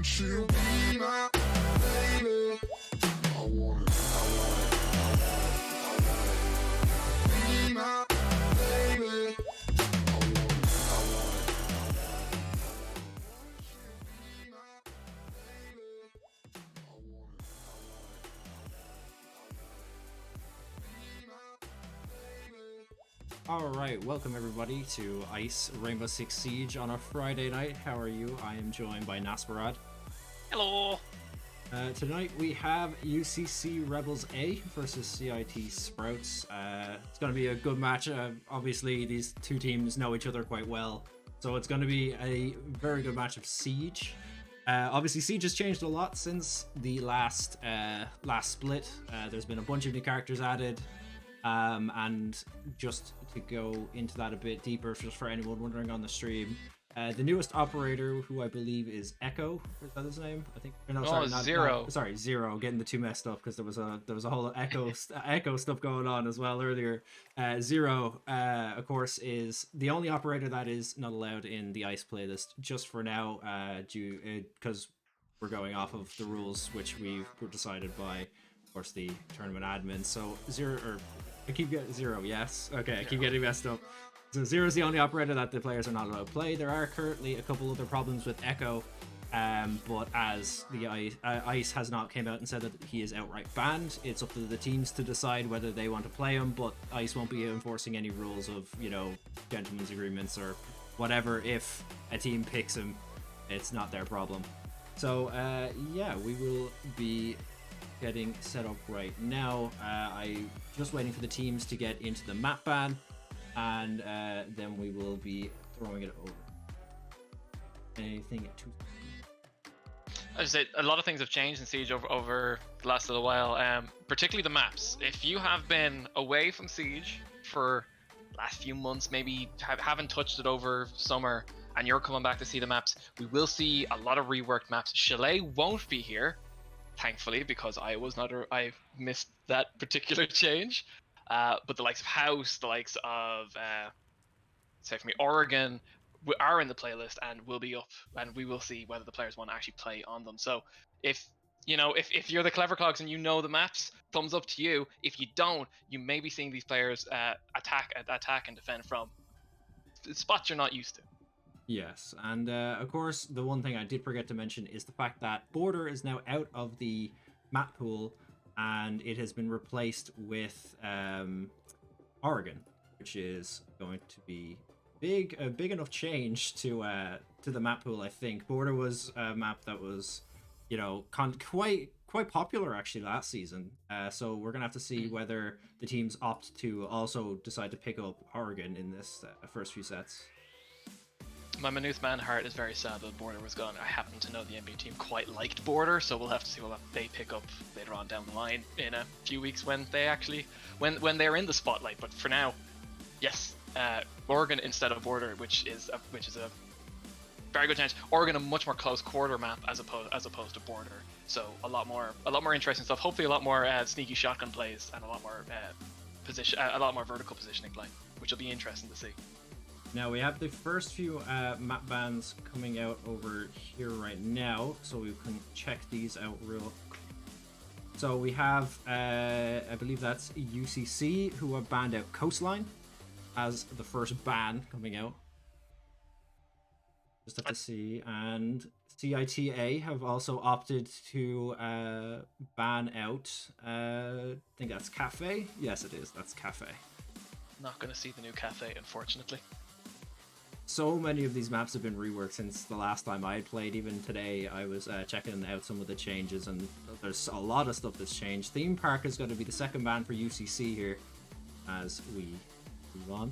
Won't you be my baby? I want it, I want it, I want it. Be my baby. I want it, I want it, I want it. Won't you be my baby? I want it, I want it, I want it. Be my baby. Alright, welcome everybody to Ice Rainbow Six Siege on a Friday night. How are you? I am joined by Nasparad. Hello. Tonight we have UCC Rebels A versus CIT Sprouts. It's going to be a good match. Obviously, these two teams know each other quite well, so it's going to be a very good match of Siege. Obviously, Siege has changed a lot since the last split. There's been a bunch of new characters added. And just to go into that a bit deeper, just for anyone wondering on the stream, the newest operator, who I believe is Echo, is that his name? I think. No, sorry, Zero. Sorry, Zero. Getting the two messed up because there was a whole Echo stuff going on as well earlier. Zero, of course, is the only operator that is not allowed in the Ice playlist just for now, because we're going off of the rules which were decided by, of course, the tournament admin. So Zero, or I keep getting Zero, yes. Okay, I keep getting messed up. So Zero is the only operator that the players are not allowed to play. There are currently a couple other problems with Echo, but as the Ice has not came out and said that he is outright banned, it's up to the teams to decide whether they want to play him, but Ice won't be enforcing any rules of, gentlemen's agreements or whatever. If a team picks him, it's not their problem. So, yeah, we will be getting set up right now. I just waiting for the teams to get into the map ban, and then we will be throwing it over. Anything to I just say a lot of things have changed in Siege over the last little while, particularly the maps. If you have been away from Siege for last few months, maybe haven't touched it over summer, and you're coming back to see the maps, we will see a lot of reworked maps. Chalet won't be here, thankfully, because I missed that particular change. But the likes of House, the likes of say for me, Oregon are in the playlist and will be up, and we will see whether the players want to actually play on them. So if you're the Clever Clogs and you know the maps, thumbs up to you. If you don't, you may be seeing these players attack and defend from spots you're not used to. Yes, and of course, the one thing I did forget to mention is the fact that Border is now out of the map pool, and it has been replaced with Oregon, which is going to be a big enough change to the map pool. I think Border was a map that was, quite popular actually last season. So we're gonna have to see whether the teams opt to also decide to pick up Oregon in this first few sets. My Maynooth man heart is very sad that Border was gone. I happen to know the NBA team quite liked Border, so we'll have to see what they pick up later on down the line in a few weeks when they actually when they're in the spotlight. But for now, yes, Oregon instead of Border, which is a very good chance. Oregon, a much more close quarter map as opposed to Border, so a lot more interesting stuff. Hopefully, a lot more sneaky shotgun plays and a lot more vertical positioning play, which will be interesting to see. Now we have the first few map bans coming out over here right now, so we can check these out real quick. So we have, I believe that's UCC, who have banned out Coastline as the first ban coming out. Just have to see. And CITA have also opted to ban out, I think that's Cafe. Yes, it is. That's Cafe. Not going to see the new Cafe, unfortunately. So many of these maps have been reworked since the last time I had played. Even today, I was checking out some of the changes, and there's a lot of stuff that's changed. Theme Park is going to be the second ban for UCC here as we move on.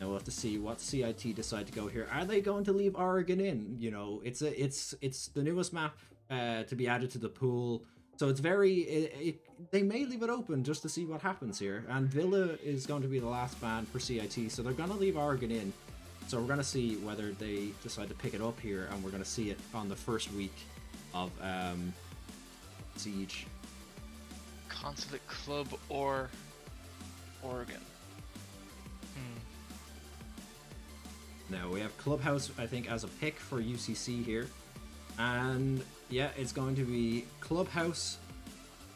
Now we'll have to see what CIT decide to go here. Are they going to leave Oregon in? It's the newest map to be added to the pool, so it's they may leave it open just to see what happens here. And Villa is going to be the last ban for CIT, so they're going to leave Oregon in. So we're going to see whether they decide to pick it up here, and we're going to see it on the first week of Siege. Consulate Club or Oregon. Now we have Clubhouse, I think, as a pick for UCC here. And yeah, it's going to be Clubhouse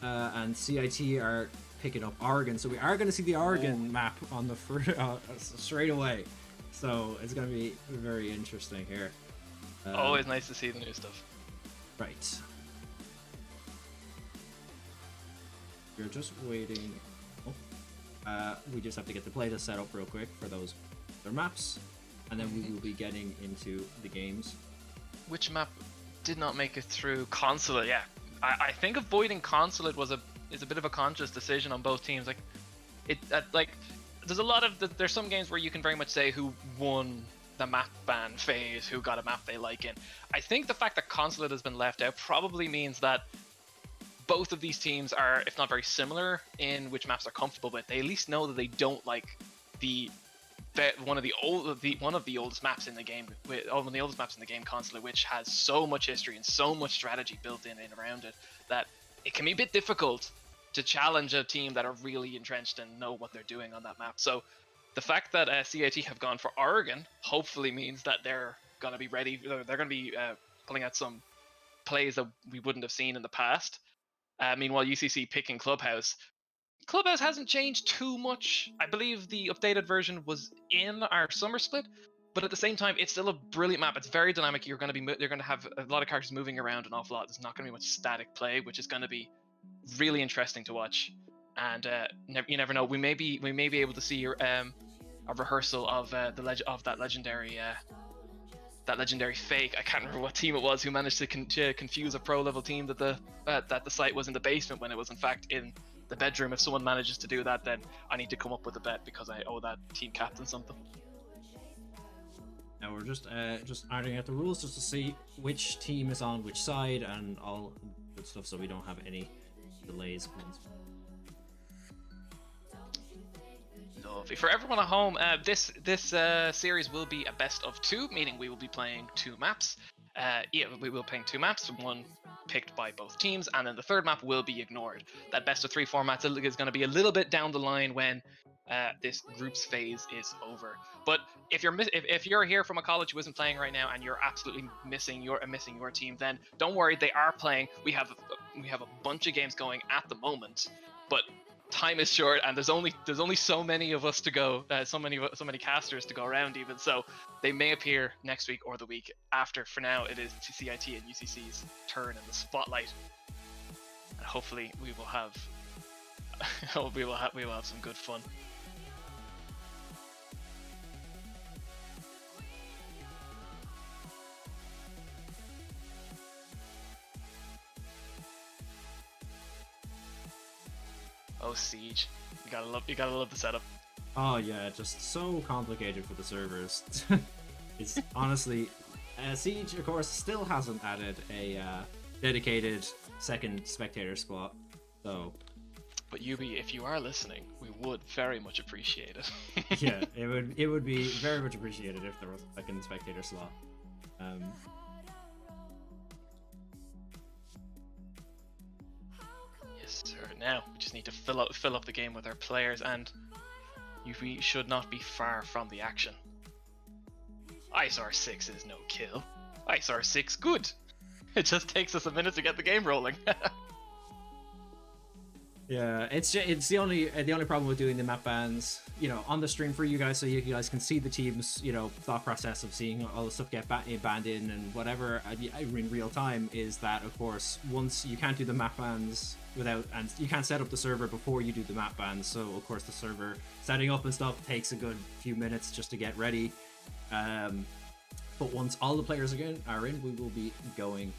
and CIT are picking up Oregon. So we are going to see the Oregon map on the straight away. So it's going to be very interesting here. Always nice to see the new stuff. Right. We're just waiting. We just have to get the playlist set up real quick for those other maps. And then we will be getting into the games. Which map did not make it through? Consulate, yeah. I think avoiding Consulate is a bit of a conscious decision on both teams. There's some games where you can very much say who won the map ban phase, who got a map they like in. I think the fact that Consulate has been left out probably means that both of these teams are, if not very similar, in which maps they're comfortable with. They at least know that they don't like one of the oldest maps in the game, one of the oldest maps in the game, Consulate, which has so much history and so much strategy built in and around it that it can be a bit difficult to challenge a team that are really entrenched and know what they're doing on that map. So the fact that CIT have gone for Oregon hopefully means that they're going to be ready. They're going to be pulling out some plays that we wouldn't have seen in the past. Meanwhile, UCC picking Clubhouse. Clubhouse hasn't changed too much. I believe the updated version was in our summer split, but at the same time, it's still a brilliant map. It's very dynamic. You're going to have a lot of characters moving around an awful lot. There's not going to be much static play, which is going to be really interesting to watch. And you never know. We may be able to see a rehearsal of that legendary fake. I can't remember what team it was who managed to confuse a pro level team that the site was in the basement when it was in fact in the bedroom. If someone manages to do that, then I need to come up with a bet because I owe that team captain something. Now we're just ironing out the rules just to see which team is on which side and all good stuff, so we don't have any delays. Lovely. For everyone at home, this series will be a best of two, meaning we will be playing two maps. We will be playing two maps, one picked by both teams, and then the third map will be ignored. That best of three format is going to be a little bit down the line when this groups phase is over. But if you're here from a college who isn't playing right now and you're absolutely missing your team, then don't worry, they are playing. We have a bunch of games going at the moment, but time is short and there's only so many of us to go, so many casters to go around even, so they may appear next week or the week after. For now, it is CIT and UCC's turn in the spotlight, and hopefully we will have some good fun. Oh, Siege. You gotta love the setup. Oh yeah, just so complicated for the servers. It's honestly, Siege of course still hasn't added a dedicated second spectator spot, so. But Yubi, if you are listening, we would very much appreciate it. Yeah, it would be very much appreciated if there was a second spectator slot. Yes, sir. Now we just need to fill up the game with our players, and we should not be far from the action. ISR6 is no kill. ISR6 good. It just takes us a minute to get the game rolling. Yeah, it's the only problem with doing the map bans, on the stream for you guys, so you guys can see the team's, thought process of seeing all the stuff get banned in and whatever in real time, is that of course once you can't do the map bans and you can't set up the server before you do the map bans, so of course the server setting up and stuff takes a good few minutes just to get ready. But once all the players are in, we will be going.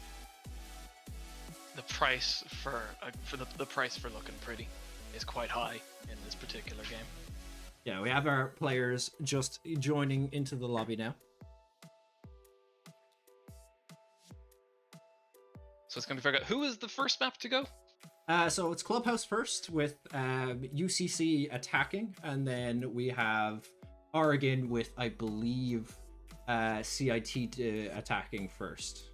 The price for looking pretty is quite high in this particular game. Yeah, we have our players just joining into the lobby now. So it's going to be figured out who is the first map to go. So it's Clubhouse first with UCC attacking, and then we have Oregon with, I believe, CIT attacking first.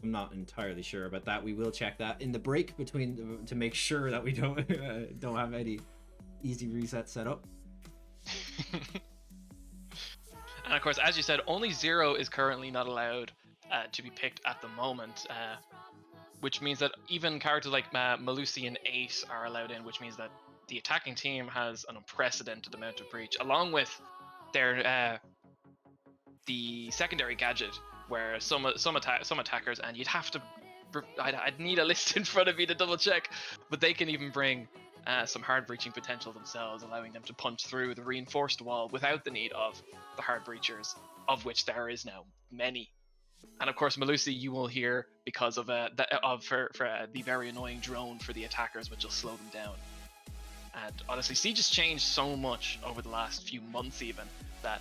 I'm not entirely sure about that. We will check that in the break between to make sure that we don't have any easy reset set up. And of course, as you said, only Zero is currently not allowed to be picked at the moment, which means that even characters like Melusi and Ace are allowed in, which means that the attacking team has an unprecedented amount of breach, along with their the secondary gadget, where some attackers, and you'd have to, I'd need a list in front of me to double check, but they can even bring some hard breaching potential themselves, allowing them to punch through the reinforced wall without the need of the hard breachers, of which there is now many. And of course, Melusi, you will hear because of the very annoying drone for the attackers, which will slow them down. And honestly, Siege has changed so much over the last few months, even, that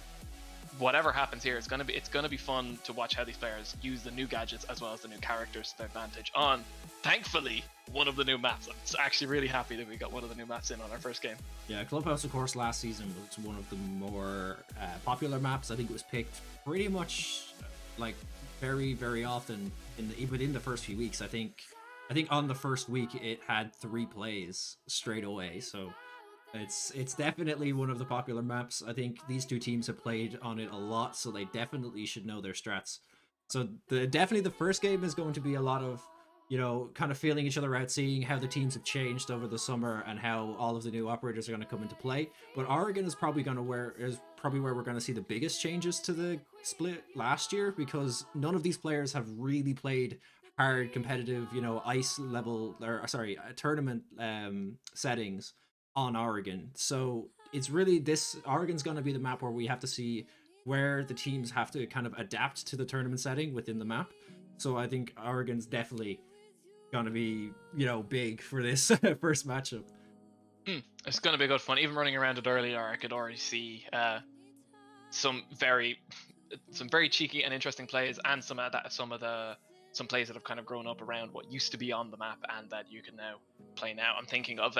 whatever happens here, it's gonna be fun to watch how these players use the new gadgets as well as the new characters to their advantage on, thankfully, one of the new maps. I'm actually really happy that we got one of the new maps in on our first game. Yeah, Clubhouse, of course, last season was one of the more popular maps. I think it was picked pretty much like very, very often within the first few weeks. I think on the first week it had 3 plays straight away. So it's definitely one of the popular maps. I think these two teams have played on it a lot, so they definitely should know their strats. So definitely the first game is going to be a lot of, you know, kind of feeling each other out, seeing how the teams have changed over the summer and how all of the new operators are going to come into play. But Oregon is probably where we're going to see the biggest changes to the split last year, because none of these players have really played hard competitive, you know, tournament settings on Oregon. So it's really Oregon's going to be the map where we have to see where the teams have to kind of adapt to the tournament setting within the map. So I think Oregon's definitely going to be, you know, big for this first matchup. It's going to be good fun. Even running around it earlier, I could already see some very cheeky and interesting plays, and some plays that have kind of grown up around what used to be on the map and that you can now play now. I'm thinking of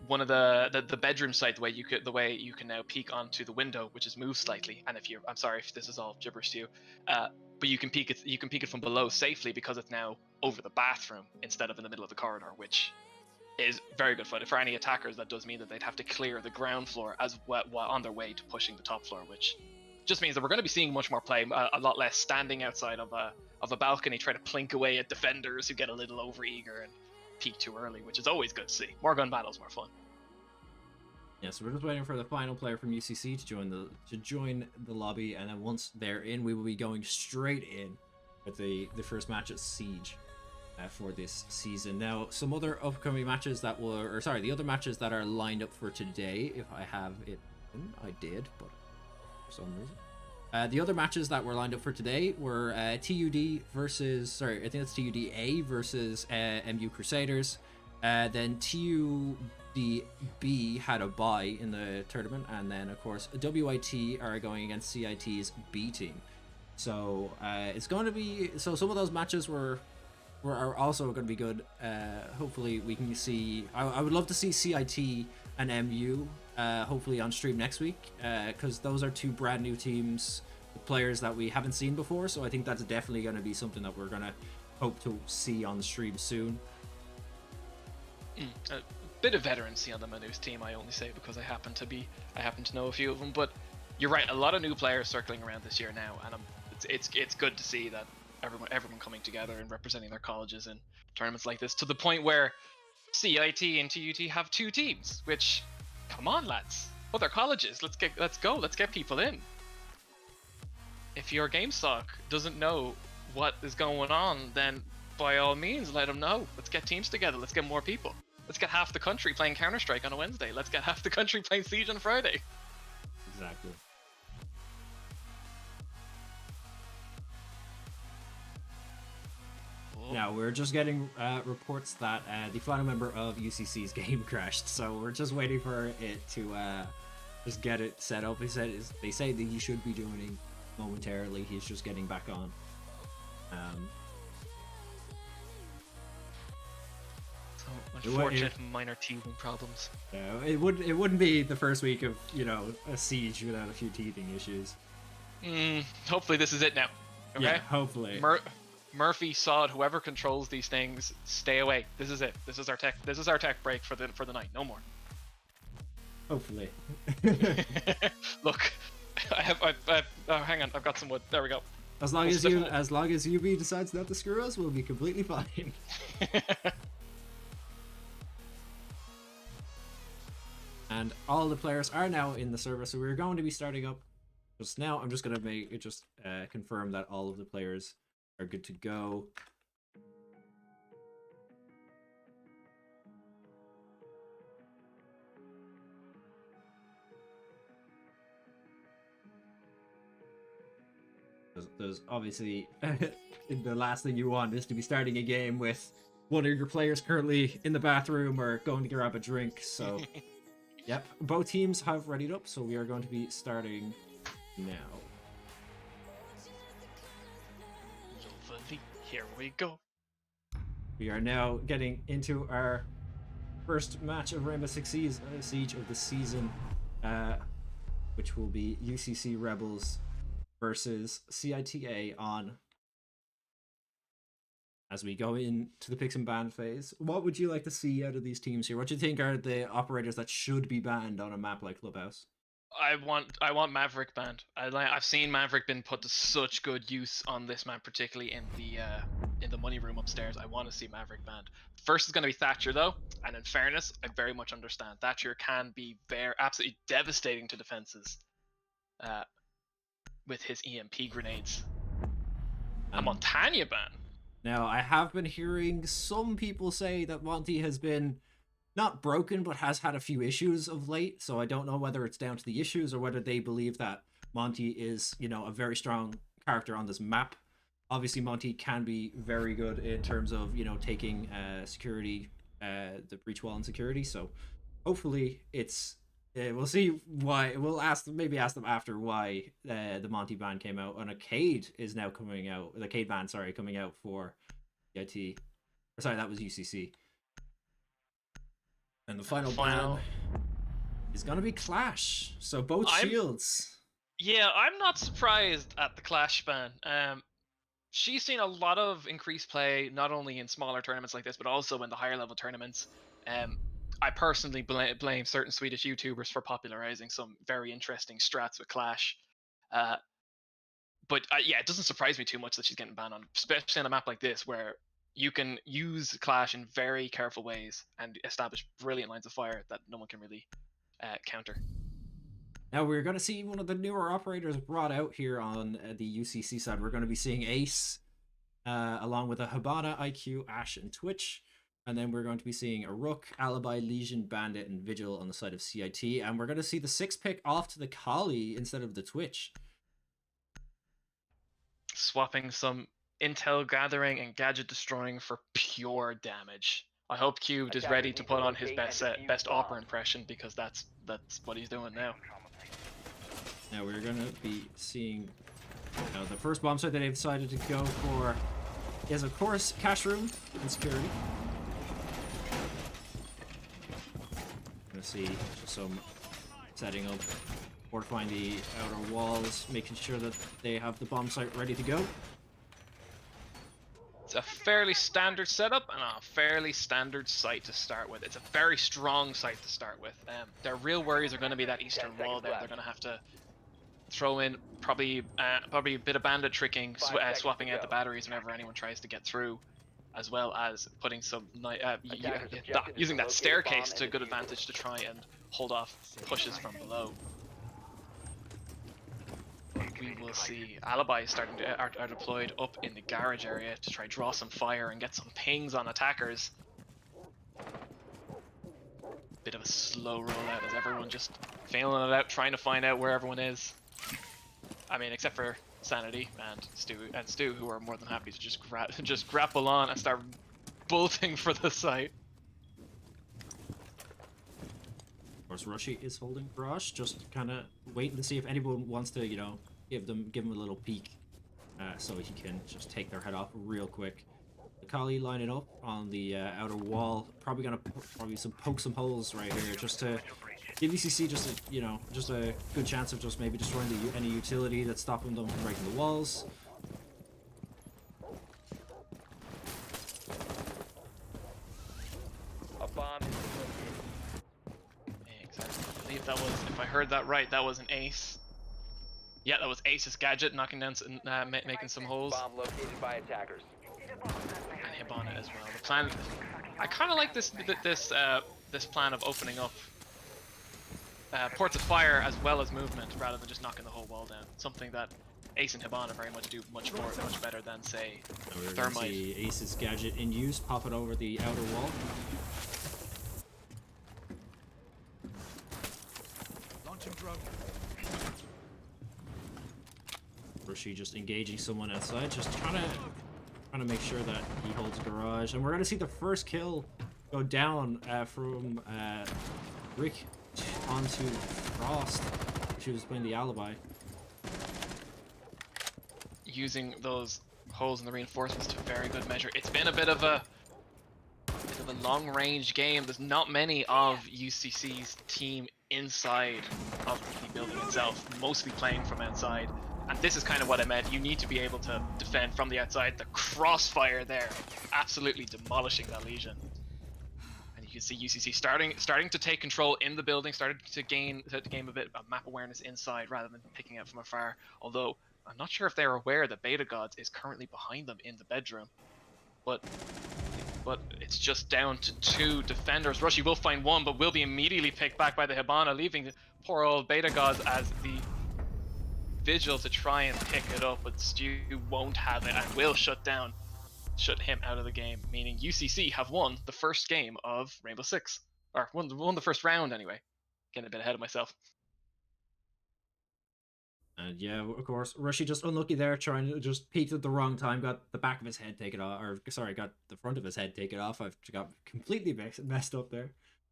one of the bedroom site, the way you can now peek onto the window, which is moved slightly. And I'm sorry if this is all gibberish to you, but you can peek it from below safely, because it's now over the bathroom instead of in the middle of the corridor, which is very good fun. For any attackers, that does mean that they'd have to clear the ground floor as well on their way to pushing the top floor, which just means that we're going to be seeing much more play, a lot less standing outside of a balcony trying to plink away at defenders who get a little overeager and peak too early, which is always good to see. More gun battles, more fun. Yeah, so we're just waiting for the final player from UCC to join the lobby, and then once they're in, we will be going straight in with the first match at Siege for this season. Now, some other upcoming matches the other matches that are lined up for today, if I have it, I did, but for some reason. The other matches that were lined up for today were TUD versus, I think it's TUDA versus MU Crusaders. Then TUDB had a bye in the tournament, and then of course WIT are going against CIT's B team. So it's going to be, so some of those matches are also going to be good. Hopefully we can see, I would love to see CIT and MU hopefully on stream next week, because those are two brand new teams, players that we haven't seen before. So I think that's definitely going to be something that we're going to hope to see on the stream soon. A bit of veterancy on the Manus team, I only say because I happen to know a few of them. But you're right, a lot of new players circling around this year now, and it's good to see that everyone coming together and representing their colleges in tournaments like this, to the point where CIT and TUT have 2 teams. Which, come on, lads, other colleges, let's get people in. If your GameStock doesn't know what is going on, then by all means let them know. Let's get teams together. Let's get more people. Let's get half the country playing Counter-Strike on a Wednesday. Let's get half the country playing Siege on a Friday. Exactly. Now, we're just getting reports that the final member of UCC's game crashed, so we're just waiting for it to just get it set up. They say that he should be joining momentarily. He's just getting back on. So unfortunate minor teething problems. It wouldn't be the first week of, you know, a Siege without a few teething issues. Hopefully this is it now. Okay? Yeah, hopefully. Murphy, Sod, whoever controls these things, stay away. This is it. This is our tech break for the night. No more. Hopefully. Look, hang on. I've got some wood. There we go. As long It's as you, definitely- as long as UB decides not to screw us, we'll be completely fine. And all the players are now in the server, so we're going to be starting up just now. I'm just going to make it just confirm that all of the players are good to go. There's obviously the last thing you want is to be starting a game with one of your players currently in the bathroom or going to grab a drink. So, yep, both teams have readied up, so we are going to be starting now. Lovely. Here we go. We are now getting into our first match of Rainbow Six Siege of the season, which will be UCC Rebels versus CITA on. As we go into the picks and ban phase, what would you like to see out of these teams here? What do you think are the operators that should be banned on a map like Clubhouse? I want Maverick banned. I've seen Maverick been put to such good use on this map, particularly in the money room upstairs. I want to see Maverick banned. First is going to be Thatcher though, and in fairness, I very much understand Thatcher can be absolutely devastating to defenses, with his EMP grenades. A Montagna ban. Now, I have been hearing some people say that Monty has been not broken, but has had a few issues of late. So I don't know whether it's down to the issues or whether they believe that Monty is, you know, a very strong character on this map. Obviously, Monty can be very good in terms of, you know, taking security, the breach wall and security. So hopefully it's, we'll see why. We'll maybe ask them after why the Monty ban came out. And a Cade is now coming out. The Cade ban, sorry, coming out for CIT. Sorry, that was UCC. And the final ban is going to be Clash. So both shields. Yeah, I'm not surprised at the Clash ban. She's seen a lot of increased play, not only in smaller tournaments like this, but also in the higher level tournaments. I personally blame certain Swedish YouTubers for popularizing some very interesting strats with Clash. But yeah, it doesn't surprise me too much that she's getting banned on, especially on a map like this where you can use Clash in very careful ways and establish brilliant lines of fire that no one can really counter. Now we're going to see one of the newer operators brought out here on the UCC side. We're going to be seeing Ace, along with a Hibana, IQ, Ashe, and Twitch. And then we're going to be seeing a Rook, Alibi, Legion, Bandit, and Vigil on the side of CIT. And we're going to see the 6-pick off to the Kali instead of the Twitch. Swapping some intel gathering and gadget destroying for pure damage. I hope Cubed is ready to put on his best Opera impression, because that's what he's doing now. Now we're going to be seeing the first bomb site that they've decided to go for is, of course, Cash Room and Security. Going to see some setting up, fortifying the outer walls, making sure that they have the bomb site ready to go. It's a fairly standard setup and a fairly standard site to start with. It's a very strong site to start with. Their real worries are going to be that eastern wall there. They're going to have to throw in probably a bit of bandit tricking, swapping out the batteries whenever anyone tries to get through, as well as putting some using that staircase to good advantage to try and hold off pushes from below. We will see Alibi starting to are deployed up in the garage area to try draw some fire and get some pings on attackers. Bit of a slow rollout as everyone just failing it out, trying to find out where everyone is. I mean, except for Sanity and Stu, who are more than happy to just grapple on and start bolting for the site. Of course, Rushy is holding Garage, just kind of waiting to see if anyone wants to, you know, give him a little peek, so he can just take their head off real quick. The Kali lining up on the outer wall, probably gonna poke some holes right here, just to give UCC just a good chance of just maybe destroying any utility that's stopping them from breaking the walls. A bomb is Exactly. I believe that was, if I heard that right, that was an ace. Yeah, that was Ace's gadget knocking down, making some holes, Bomb located by attackers. and Hibana as well. The plan, I kind of like this plan of opening up ports of fire as well as movement, rather than just knocking the whole wall down. Something that Ace and Hibana very much do much better than, say, Now we're going to Thermite. see Ace's gadget in use, pop it over the outer wall. Launching drone. Rushy just engaging someone outside, just trying to make sure that he holds garage. And we're going to see the first kill go down from Rick onto Frost. She was playing the alibi. Using those holes in the reinforcements to very good measure. It's been a bit of a long-range game. There's not many of UCC's team inside of the building itself, mostly playing from outside. And this is kind of what I meant. You need to be able to defend from the outside. The crossfire there, absolutely demolishing that Legion. And you can see UCC starting to take control in the building, started to gain a bit of map awareness inside rather than picking out from afar. Although I'm not sure if they're aware that Beta Gods is currently behind them in the bedroom. But it's just down to 2 defenders. Rushy will find one, but will be immediately picked back by the Hibana, leaving the poor old Beta Gods as the Vigil to try and pick it up, but Stu won't have it and will shut him out of the game, meaning UCC have won the first game of Rainbow Six. Or won the first round anyway. Getting a bit ahead of myself. And yeah, of course, Rushy just unlucky there, trying to just peeked at the wrong time, got the back of his head taken off, or sorry, got the front of his head taken off. I've got completely messed up there.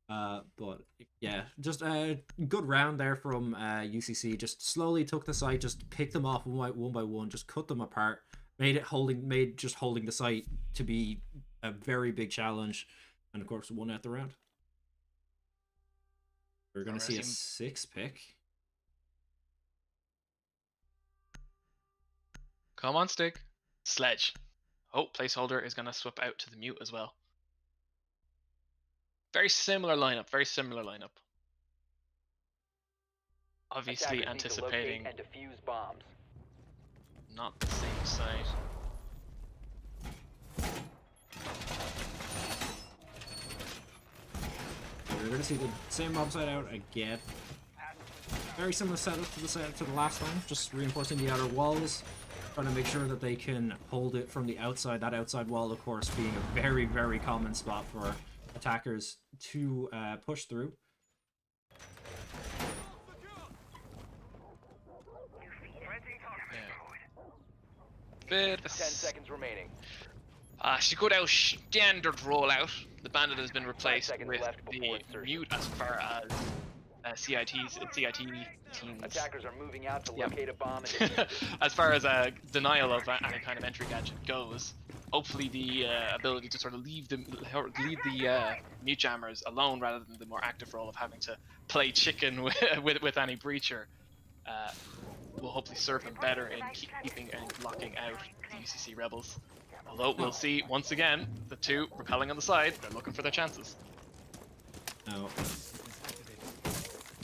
But yeah, just a good round there from UCC. Just slowly took the site, just picked them off one by one, just cut them apart, made holding the site to be a very big challenge, and of course won out the round. We're gonna see a 6 pick. Come on, Stig. Sledge. Oh, placeholder is gonna swap out to the mute as well. Very similar lineup. Obviously Attackers need to locate anticipating and defuse bombs. not the same side. We're gonna see the same mob side out again. Very similar setup to the last one, just reinforcing the outer walls, trying to make sure that they can hold it from the outside. That outside wall, of course, being a very, very common spot for attackers to push through. Bit 10 seconds remaining. She could out standard rollout. The bandit has been replaced seconds with left before the insertion. mute as far as CIT teams. Attackers are moving out to Yep. locate a bomb and defuse it. As far as denial of any kind of entry gadget goes, hopefully the ability to sort of leave the mute jammers alone rather than the more active role of having to play chicken with any breacher will hopefully serve them better in keeping and blocking out the UCC rebels. Although we'll see once again the 2 repelling on the side. They're looking for their chances. Now,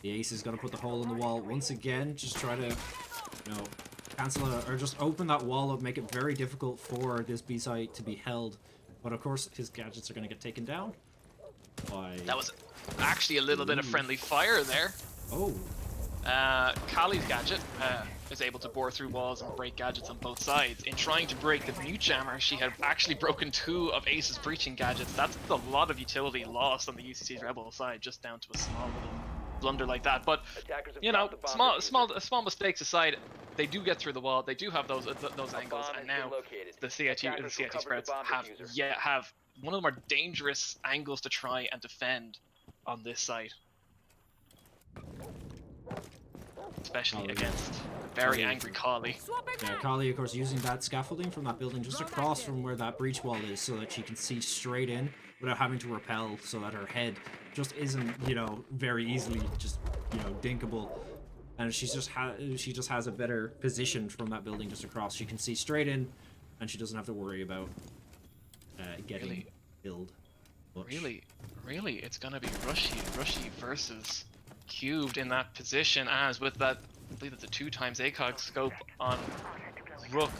the ace is going to put the hole in the wall once again, just try to, cancel it, or just open that wall up, make it very difficult for this B site to be held. But of course, his gadgets are going to get taken down by... That was actually a little bit of friendly fire there. Oh, Kali's gadget is able to bore through walls and break gadgets on both sides. In trying to break the mute jammer, she had actually broken 2 of Ace's breaching gadgets. That's a lot of utility lost on the UCC's rebel side, just down to a small little blunder like that. But Attackers have you know, dropped the bomb small mistakes aside, they do get through the wall. They do have those angles, bomb and has now been located. the CIT Attackers will cover the spreads bomb diffuser. have one of the more dangerous angles to try and defend on this site. Especially Kali. against a very Kali. angry Kali. yeah, Kali, of course, using that scaffolding from that building just across from where that breach wall is, so that she can see straight in without having to repel, so that her head just isn't, very easily just, dinkable. And she just has a better position from that building just across. She can see straight in, and she doesn't have to worry about getting Really? killed. much. Really, it's gonna be Rushy versus Cubed in that position, as with that I believe it's a 2 times ACOG scope on Rook.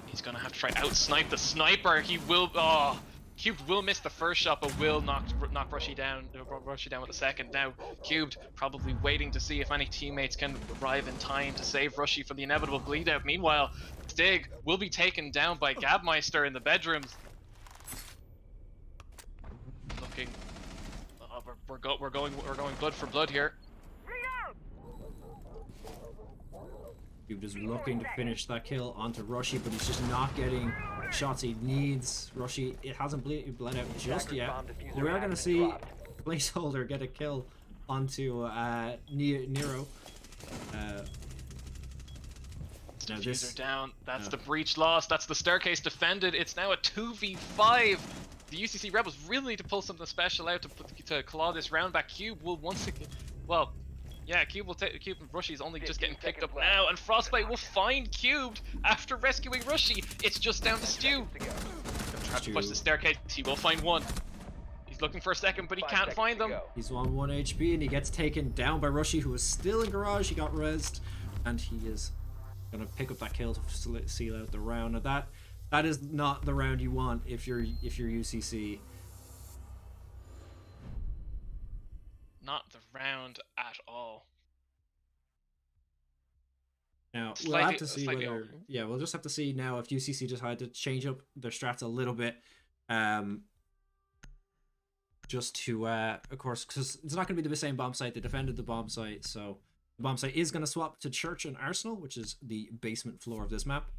He's gonna have to try out-snipe the sniper. He will. Oh, Cubed will miss the first shot, but will knock Rushy down. Rushy down with the second. Now Cubed probably waiting to see if any teammates can arrive in time to save Rushy from the inevitable bleed out. Meanwhile, Stig will be taken down by Gabmeister in the bedrooms. Looking. We're going blood for blood here. Cube is looking to finish that kill onto Rushy, but he's just not getting shots he needs. Rushy, it hasn't bled out just yet. We are going to see Placeholder get a kill onto Nero. Now Diffuser down. That's the breach lost. That's the staircase defended. It's now a 2v5. The UCC Rebels really need to pull something special out to claw this round back. Cube will once again. Well, yeah, Cube will take. Cube Rushy's only just getting picked up now, and Frostbite will find Cubed after rescuing Rushy. It's just down to Stew. Try to push the staircase. He will find one. He's looking for a second, but he can't find them. He's on 1 HP and he gets taken down by Rushy, who is still in garage. He got rezzed, and he is gonna pick up that kill to seal out the round. Now that is not the round you want if you're UCC. Not the round at all. Now we'll Slightly- have to see slightly whether, over. yeah, we'll just have to see now if UCC decide to change up their strats a little bit, just to of course, because it's not going to be the same bomb site. They defended the bomb site, so the bomb site is going to swap to Church and Arsenal, which is the basement floor of this map.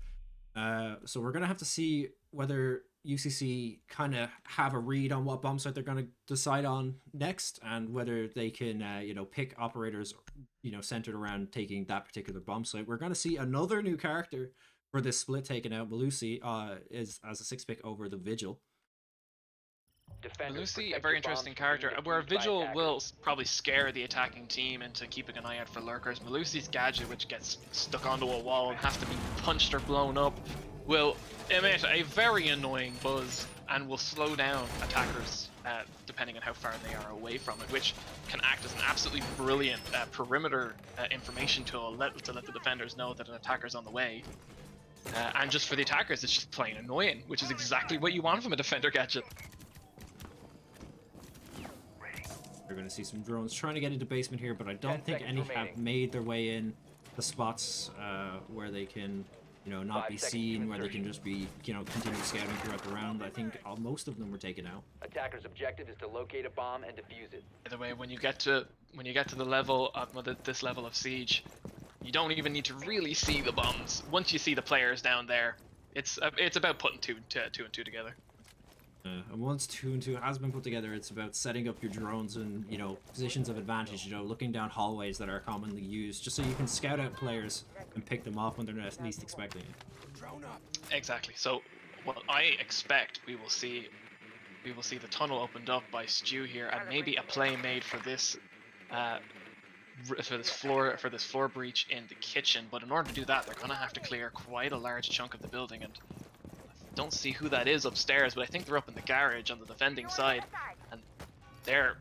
So we're going to have to see whether UCC kind of have a read on what bomb site they're going to decide on next, and whether they can pick operators centered around taking that particular bomb site. We're going to see another new character for this split taken out. Melusi is as a 6 pick over the Vigil. Lucy, a very interesting character, where Vigil will probably scare the attacking team into keeping an eye out for lurkers. Melusi's gadget, which gets stuck onto a wall and has to be punched or blown up, will emit a very annoying buzz and will slow down attackers depending on how far they are away from it, which can act as an absolutely brilliant perimeter information tool to let the defenders know that an attacker's on the way. And just for the attackers, it's just plain annoying, which is exactly what you want from a defender gadget. We're going to see some drones trying to get into basement here, but I don't think any have made their way in the spots where they can, not be seen, where they can just be, continue scouting throughout the round. I think most of them were taken out. Attacker's objective is to locate a bomb and defuse it. By the way, when you get to the level of this level of siege, you don't even need to really see the bombs. Once you see the players down there, it's about putting two and two together. And once 2 and 2 has been put together, it's about setting up your drones in, positions of advantage, looking down hallways that are commonly used, just so you can scout out players and pick them off when they're least expecting it. Exactly. So, what I expect we will see the tunnel opened up by Stew here, and maybe a play made for this floor breach in the kitchen. But in order to do that, they're gonna have to clear quite a large chunk of the building, and don't see who that is upstairs, but I think they're up in the garage on the defending side, and their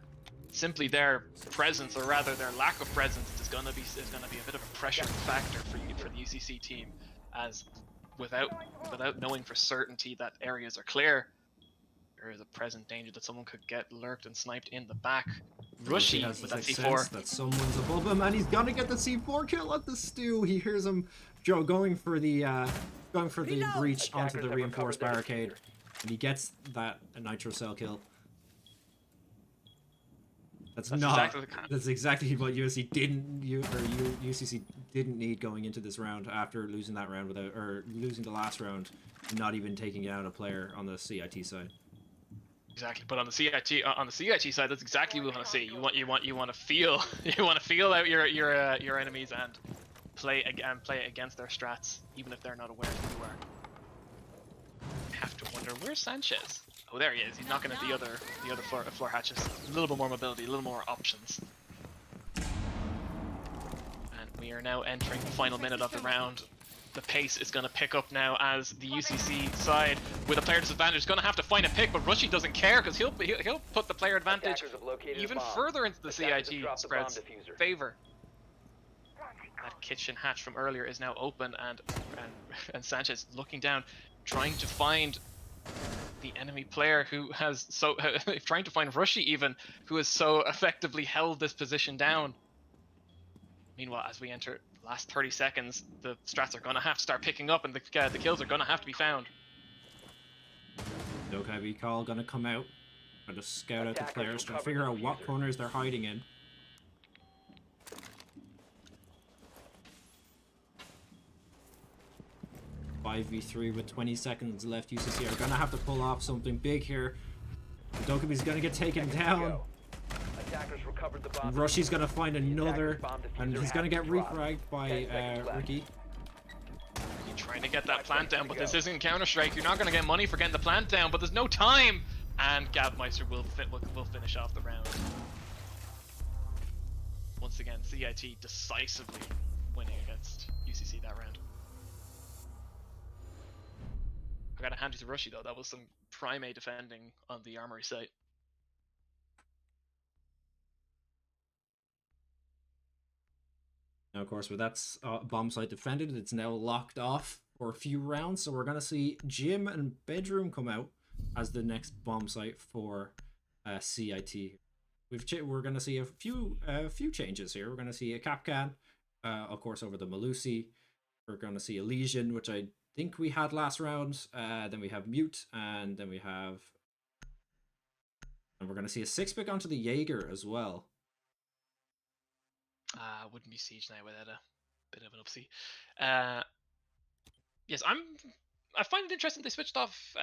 presence, or rather their lack of presence, is gonna be a bit of a pressure factor for the UCC team, as without knowing for certainty that areas are clear, there is a present danger that someone could get lurked and sniped in the back. Rushy has with the that sixth C4. sense that someone's above him, and he's gonna get the C4 kill at the Stew. He hears him, Joe, going for the breach onto the reinforced barricade, and he gets that nitro cell kill. That's exactly what UCC didn't need going into this round after losing that round losing the last round, and not even taking out a player on the CIT side. Exactly, but on the CIT side, that's exactly what we want to see. You want to feel out your enemies and play against their strats, even if they're not aware of who you are. I have to wonder, where's Sanchez? Oh, there he is. He's knocking at the other floor hatches. A little bit more mobility, a little more options. And we are now entering the final minute of the round. The pace is going to pick up now, as the UCC side, with a player disadvantage, is going to have to find a pick, but Rushy doesn't care, because he'll put the player advantage even further into the CIT spread's favor. That kitchen hatch from earlier is now open, and Sanchez looking down, trying to find the enemy player who has trying to find Rushy even, who has so effectively held this position down. Meanwhile, as we enter the last 30 seconds, the strats are gonna have to start picking up, and the kills are gonna have to be found. No heavy call gonna come out. Trying to scout out the Attackers players, trying to recover figure the out what diffuser. corners they're hiding in. Five v 3 with 20 seconds left. UCC are gonna have to pull off something big here. Dokkaebi's gonna get taken down. Go. Attackers recovered the bomb. Rushy's gonna find another, attacker's bomb and diffuser he's gonna has get been dropped. refragged by 10 seconds left. Ricky. You're trying to get that plant down, but this go. isn't Counter-Strike. You're not gonna get money for getting the plant down, but there's no time. And Gabmeister will finish off the round. Once again, CIT decisively winning against UCC that round. I gotta hand you to Rushy though. That was some prime A defending on the armory site. Now, of course, with that bomb site defended, it's now locked off for a few rounds. So we're gonna see gym and bedroom come out as the next bomb site for CIT. We're gonna see a few changes here. We're gonna see a Kapkan, of course, over the Malusi. We're gonna see a Legion, which I think we had last round. Then we have Mute, and then we have, and we're gonna see a 6-pick onto the Jaeger as well. Wouldn't be Siege now without a bit of an upsie. Yes, I find it interesting they switched off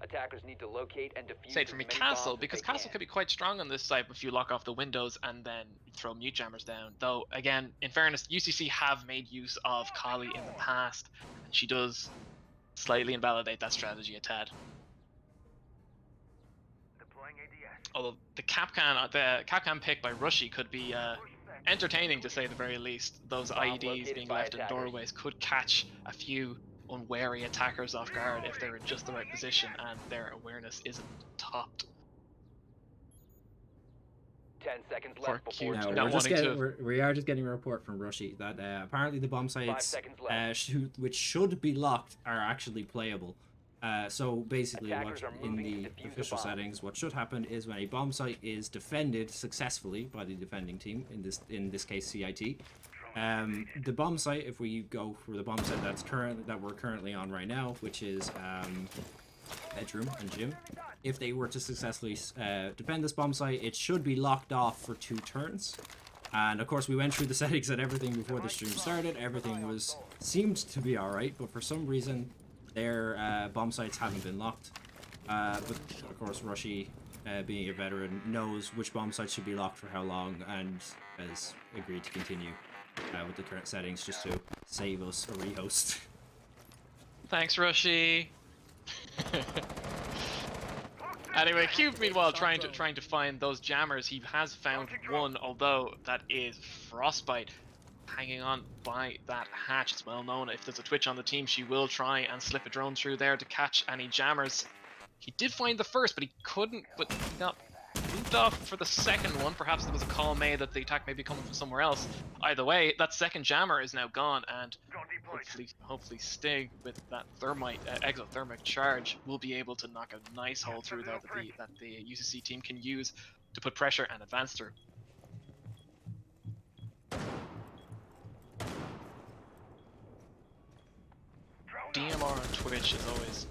Attackers need to locate and defuse say as for me many Castle, bombs as because they Castle can. could be quite strong on this side if you lock off the windows and then throw mute jammers down. Though again, in fairness, UCC have made use of Kali in the past, and she does slightly invalidate that strategy a tad. Although the Capcan pick by Rushy could be entertaining to say the very least. Those Bomb IEDs located being by left in attackers. doorways could catch a few unwary attackers off guard if they're in just the right position and their awareness isn't topped. 10 seconds For left before Q. Now, Not wanting to- we are just getting a report from Rushy that apparently the bomb 5 sites, seconds left. which should be locked, are actually playable. So basically, Attackers are in moving the to defuse the official bomb. settings, what should happen is when a bomb site is defended successfully by the defending team, in this case CIT, the bomb site, if we go for the bomb site that we're currently on right now, which is bedroom and gym, if they were to successfully defend this bomb site, it should be locked off for 2 turns. And of course, we went through the settings and everything before the stream started. Everything seemed to be all right, but for some reason, their bomb sites haven't been locked. But of course, Rushy, being a veteran, knows which bomb sites should be locked for how long, and has agreed to continue with the current settings just to save us a rehost. Thanks, Rushy. Anyway, Cube meanwhile trying to find those jammers. He has found one, although that is Frostbite hanging on by that hatch. It's well known if there's a Twitch on the team, she will try and slip a drone through there to catch any jammers. He did find the first, but he couldn't, but he got moved off for the second one. Perhaps there was a call made that the attack may be coming from somewhere else. Either way, that second jammer is now gone, and hopefully Stig with that thermite exothermic charge will be able to knock a nice hole through there that the UCC team can use to put pressure and advance through. DMR on Twitch is always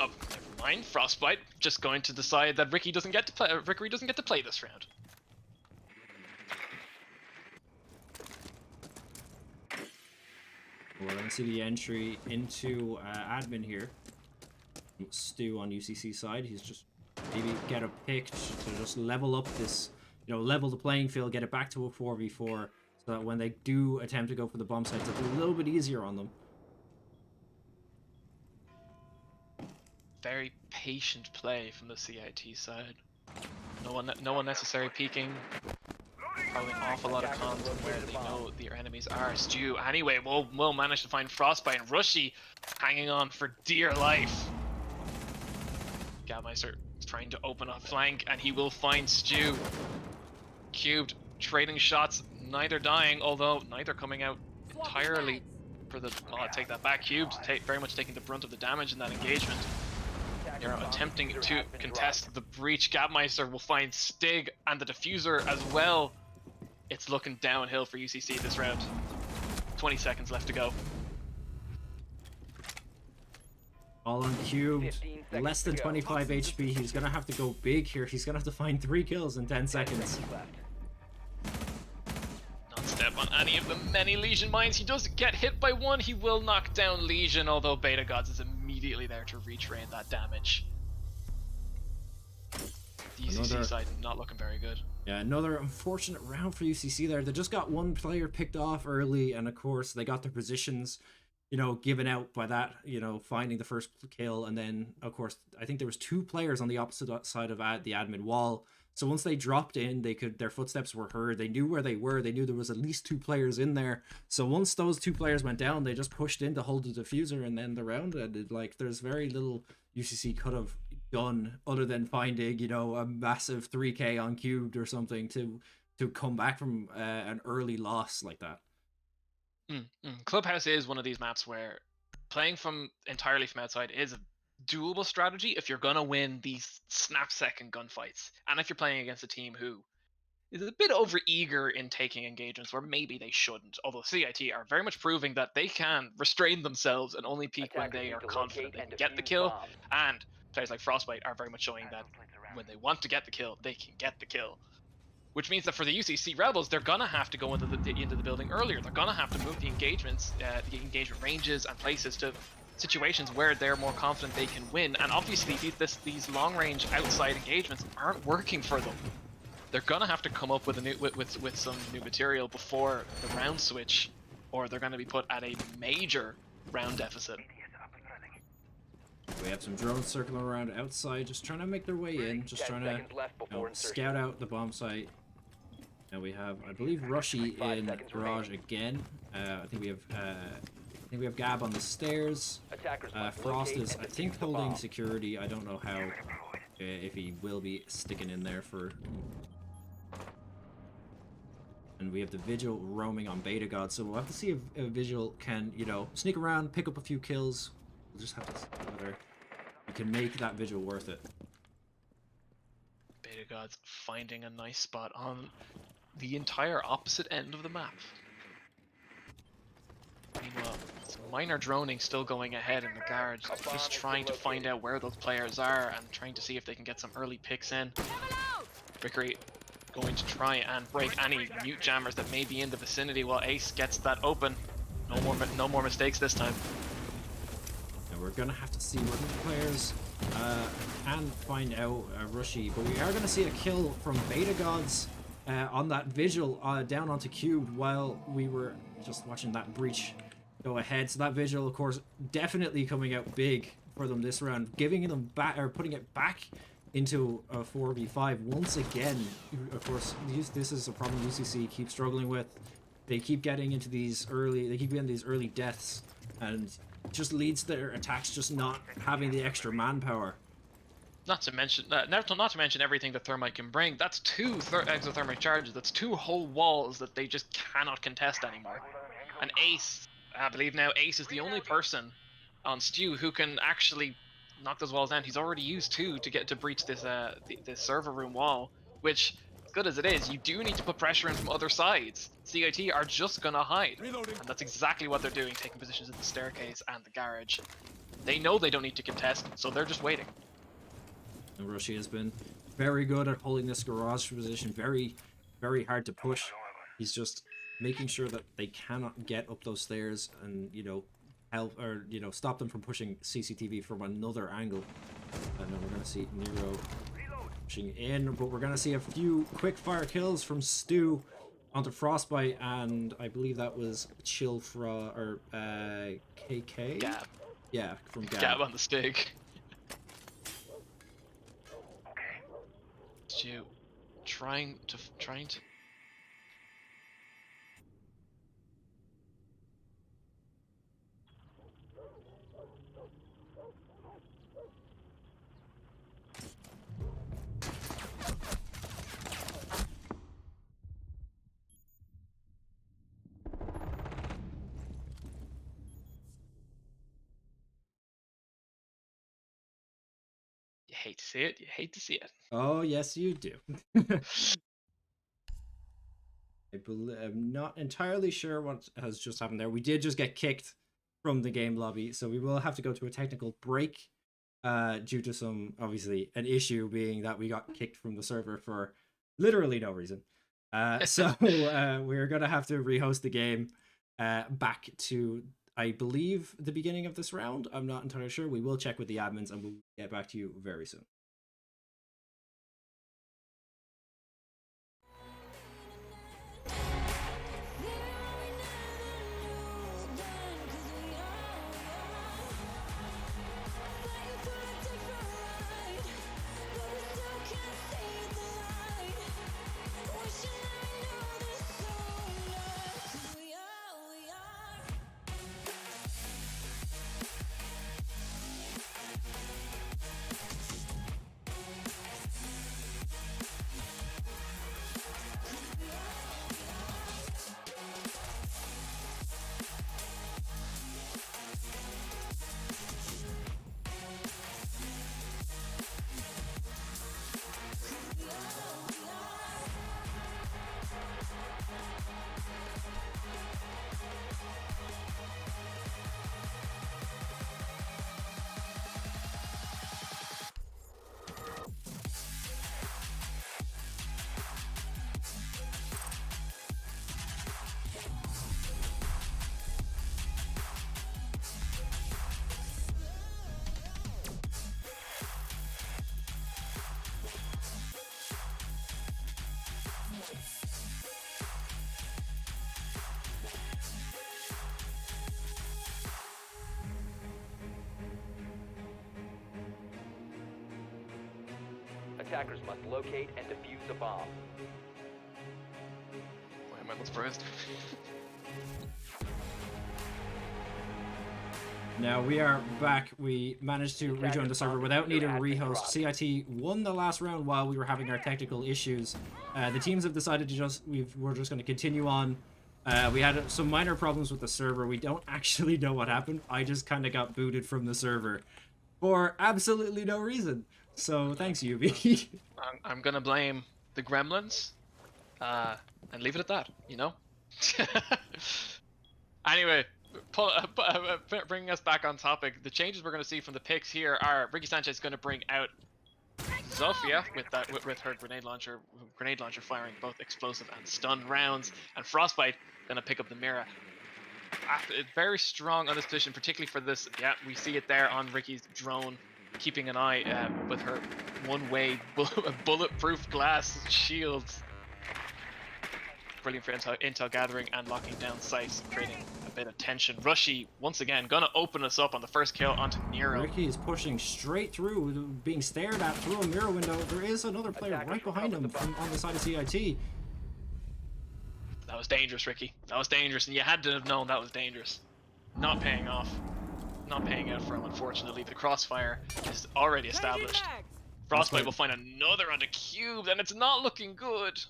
oh, never mind. Frostbite just going to decide that Ricky doesn't get to play this round. We're going to see the entry into admin here. Stu on UCC side. He's just maybe get a pick to just level up this, level the playing field, get it back to a 4v4, so that when they do attempt to go for the bomb sites, it's a little bit easier on them. Very patient play from the CIT side. No unnecessary peeking. Probably an awful lot of cons where they know their enemies are. Stu, anyway, will manage to find Frostbite, and Rushy hanging on for dear life. Gabmeister is trying to open a flank, and he will find Stu. Cubed trading shots, neither dying, although neither coming out entirely for the. Oh, I take that back. Cubed very much taking the brunt of the damage in that engagement. They're attempting to contest the breach. Gabmeister will find Stig and the diffuser as well. It's looking downhill for UCC this round. 20 seconds left to go. All on Cubed. 15 seconds Less than to go. 25 HP. He's gonna have to go big here. He's gonna have to find 3 kills in 10 seconds. Left. Not step on any of the many Legion mines. He does get hit by one. He will knock down Legion, although Beta Gods is immediately there to retrain that damage. The UCC Another- side not looking very good. Yeah, another unfortunate round for UCC there. They just got one player picked off early, and of course they got their positions, you know, given out by that, you know, finding the first kill, and then of course I think there was 2 players on the opposite side of the admin wall. So once they dropped in, their footsteps were heard. They knew where they were. They knew there was at least 2 players in there. So once those 2 players went down, they just pushed in to hold the diffuser, and then the round ended. Like, there's very little UCC could have done other than finding, you know, a massive 3k on Cubed or something to come back from an early loss like that. Clubhouse is one of these maps where playing entirely from outside is a doable strategy if you're gonna win these snap-second gunfights, and if you're playing against a team who is a bit over-eager in taking engagements where maybe they shouldn't. Although CIT are very much proving that they can restrain themselves and only peak when Attackers they need are to confident they locate can and get the defuse kill, bombs. and players like Frostbite are very much showing that when they want to get the kill, they can get the kill. Which means that for the UCC Rebels, they're gonna have to go into the building earlier. They're gonna have to move the engagements, the engagement ranges and places to situations where they're more confident they can win. And obviously, these long-range outside engagements aren't working for them. They're gonna have to come up with with some new material before the round switch, or they're gonna be put at a major round deficit. We have some drones circling around outside, just trying to make their way in, just 10 trying to, seconds left you before know, insertion. scout out the bomb site. And we have, I believe, Rushy 5 in seconds garage remaining. again. I think we have Gab on the stairs. Attackers must Frost locate is, and I think, defuse the holding bomb. security. I don't know how, if he will be sticking in there for. And we have the Vigil roaming on Beta God, so we'll have to see if Vigil can, you know, sneak around, pick up a few kills. We'll just have to see whether we can make that Vigil worth it. Beta Gods finding a nice spot on the entire opposite end of the map. Meanwhile, some minor droning still going ahead in the garage, just trying to find out where those players are and trying to see if they can get some early picks in. Vickery going to try and break any mute jammers that may be in the vicinity while Ace gets that open. No more mistakes this time. And we're gonna have to see where the players can find out Rushy, but we are gonna see a kill from Beta Gods on that Vigil down onto Cubed while we were just watching that breach go ahead. So that Vigil, of course, definitely coming out big for them this round, giving them back or putting it back into a 4v5 once again. Of course, this is a problem UCC keeps struggling with. They keep getting into these early deaths, and just leads their attacks just not having the extra manpower. Not to mention everything that Thermite can bring. That's 2 exothermic charges. That's 2 whole walls that they just cannot contest anymore. And Ace, I believe now Ace is the only person on Stew who can actually knock those walls down. He's already used 2 to breach this this server room wall, which, as good as it is, you do need to put pressure in from other sides. CIT are just gonna hide, Reloading. and that's exactly what they're doing, taking positions at the staircase and the garage. They know they don't need to contest, so they're just waiting. And Rushy has been very good at holding this garage position, very, very hard to push. He's just making sure that they cannot get up those stairs and, you know, help or, you know, stop them from pushing CCTV from another angle. And then we're going to see Nero pushing in, but we're going to see a few quick fire kills from Stu onto Frostbite, and I believe that was Chill or KK? Gab. Yeah, from Gab. Gab on the stick. Stew trying to hate to see it. You hate to see it. Oh, yes, you do. I'm not entirely sure what has just happened there. We did just get kicked from the game lobby, so we will have to go to a technical break due to some, obviously, an issue being that we got kicked from the server for literally no reason. So we're going to have to rehost the game back to, I believe, the beginning of this round. I'm not entirely sure. We will check with the admins and we'll get back to you very soon. Attackers must locate and defuse a bomb. Why am I not surprised? Now we are back. We managed to rejoin the server without needing a rehost. CIT won the last round while we were having our technical issues. The teams have decided to we're just going to continue on. We had some minor problems with the server. We don't actually know what happened. I just kind of got booted from the server for absolutely no reason. So thanks, UB. I'm gonna blame the gremlins, and leave it at that. You know. Anyway, bringing us back on topic, the changes we're gonna see from the picks here are Ricky Sanchez going to bring out Zofia with her grenade launcher firing both explosive and stun rounds, and Frostbite gonna pick up the Mira. Very strong on this position, particularly for this. Yeah, we see it there on Ricky's drone, keeping an eye with her one-way bulletproof glass shields. Brilliant for intel gathering and locking down sites, creating a bit of tension. Rushy, once again, gonna open us up on the first kill onto Nero. Ricky is pushing straight through, being stared at through a mirror window. There is another player right behind him on the side of CIT. That was dangerous, Ricky. That was dangerous, and you had to have known that was dangerous. Not paying off. Not paying out for him, unfortunately. The crossfire is already established. Frostbite will find another on the cube, and it's not looking good.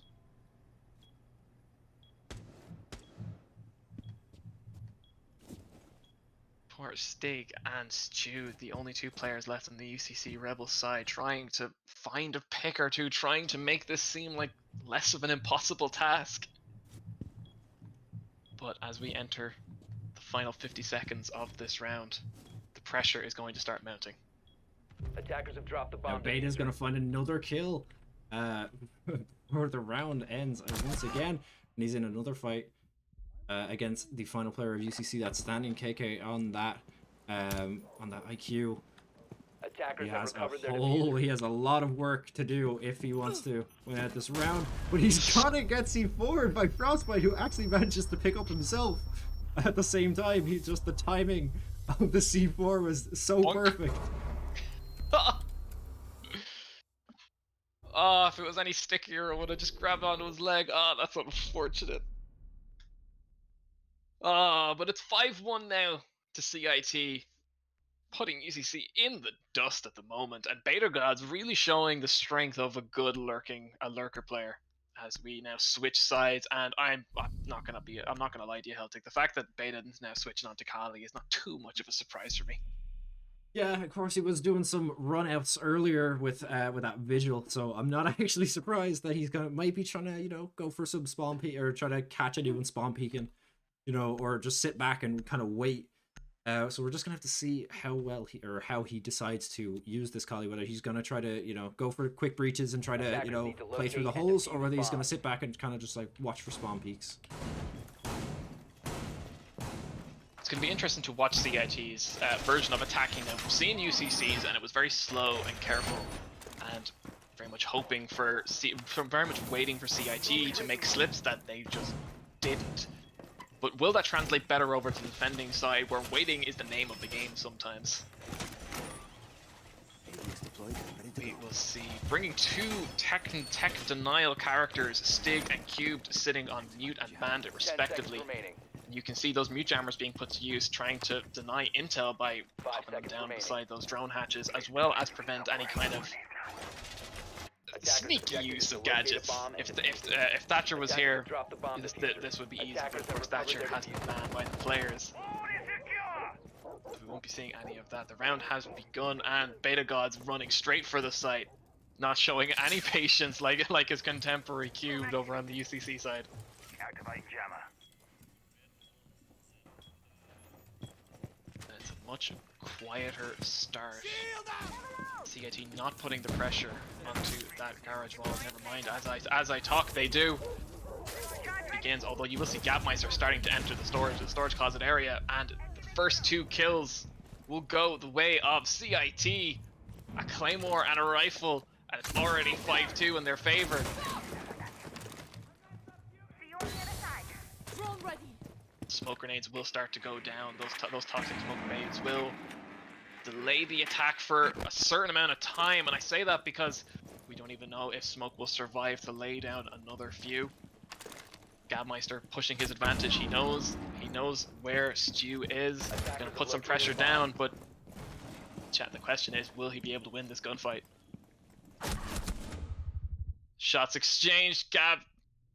Poor Steak and Stew, the only two players left on the UCC Rebels side, trying to find a pick or two, trying to make this seem like less of an impossible task. But as we enter the final 50 seconds of this round, the pressure is going to start mounting. Attackers have dropped the bomb. Beta's going to find another kill before the round ends once again. And he's in another fight against the final player of UCC that's standing. KK on that IQ. Attackers He have has recovered their he has a lot of work to do if he wants to win out this round, but he's gonna get C4'd by Frostbite, who actually manages to pick up himself at the same time. The timing of the C4 was so perfect. Oh, if it was any stickier, I would have just grabbed onto his leg. Oh, that's unfortunate. But it's 5-1 now to CIT, putting UCC in the dust at the moment, and Beta God's really showing the strength of a good lurker player as we now switch sides. And I'm not gonna lie to you, Celtic. The fact that Beta is now switching on to Kali is not too much of a surprise for me. Yeah, of course he was doing some runouts earlier with that vigil, so I'm not actually surprised that he's gonna might be trying to, you know, go for some spawn peek or try to catch anyone spawn peeking, you know, or just sit back and kind of wait. So we're just gonna have to see how well he or how he decides to use this collie, whether he's gonna try to, you know, go for quick breaches and try to, Attackers you know, need to play through the locate and holes, defuse or whether he's gonna bomb. sit back and kind of just like watch for spawn peaks. It's going to be interesting to watch CIT's version of attacking them. We've seen UCC's and it was very slow and careful, and very much hoping for very much waiting for CIT to make slips that they just didn't. But will that translate better over to the defending side, where waiting is the name of the game sometimes? We will see. Bringing two tech denial characters, Stig and Cubed, sitting on Mute and Bandit 10 seconds respectively. remaining. You can see those mute jammers being put to use, trying to deny intel by 5 popping them seconds down remaining. beside those drone hatches, as well as prevent any kind of Attackers sneaky objective use is of to locate a gadgets. bomb and If Thatcher was Attackers here, have dropped the bomb diffuser. this would be easy, Attackers but of course have recovered Thatcher their has been diffuser. banned by the players. We won't be seeing any of that. The round has begun, and Beta God's running straight for the site, not showing any patience like his contemporary Cubed over on the UCC side. It's a much quieter start. CIT not putting the pressure onto that garage wall. Never mind. As I talk, they do. Begins. Although you will see Gapmeister starting to enter the storage closet area, and the first two kills will go the way of CIT. A claymore and a rifle, and it's already 5-2 in their favor. Drone ready. Smoke grenades will start to go down. Those toxic smoke grenades will delay the attack for a certain amount of time, and I say that because we don't even know if Smoke will survive to lay down another few. Gabmeister pushing his advantage. He knows where Stew is. He's gonna put some pressure down, but chat. The question is, will he be able to win this gunfight? Shots exchanged. Gab,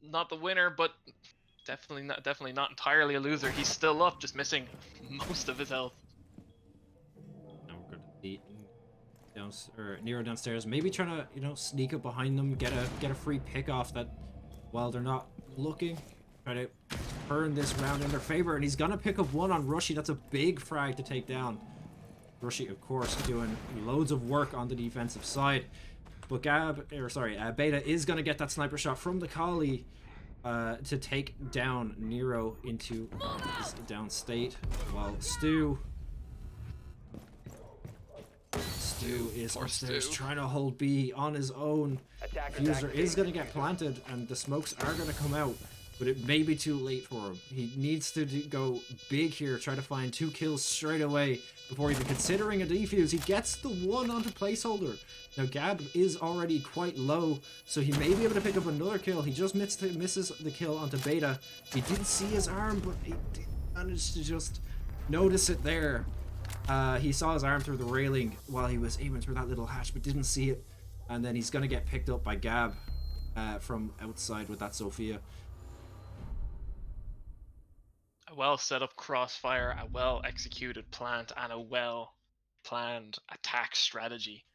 not the winner, but definitely not entirely a loser. He's still up, just missing most of his health. Now we're gonna beat Nero downstairs. Maybe trying to, you know, sneak up behind them, get a free pick off that while they're not looking. Try to turn this round in their favor, and he's gonna pick up one on Rushy. That's a big frag to take down. Rushy, of course, doing loads of work on the defensive side. But Beta is gonna get that sniper shot from the collie to take down Nero into his down state, while Stu is upstairs Stu. trying to hold B on his own. Attackers Fuser is activating going to get planted, and the smokes are going to come out, but it may be too late for him. He needs to go big here, try to find 2 kills straight away before even considering a defuse. He gets the one onto placeholder. Now Gab is already quite low, so he may be able to pick up another kill. He just misses the kill onto Beta. He didn't see his arm, but he did manage to just notice it there. He saw his arm through the railing while he was aiming through that little hatch, but didn't see it. And then he's going to get picked up by Gab from outside with that Sophia. A well set up crossfire, a well executed plant, and a well planned attack strategy.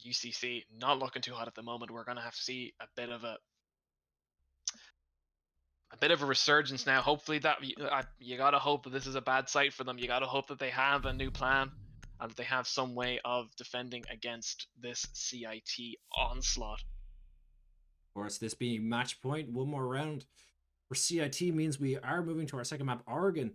UCC not looking too hot at the moment. We're going to have to see a bit of a resurgence now. Hopefully that you gotta hope that this is a bad sight for them. You gotta hope that they have a new plan and that they have some way of defending against this CIT onslaught. Of course, this being match point, one more round for CIT means we are moving to our second map, Oregon.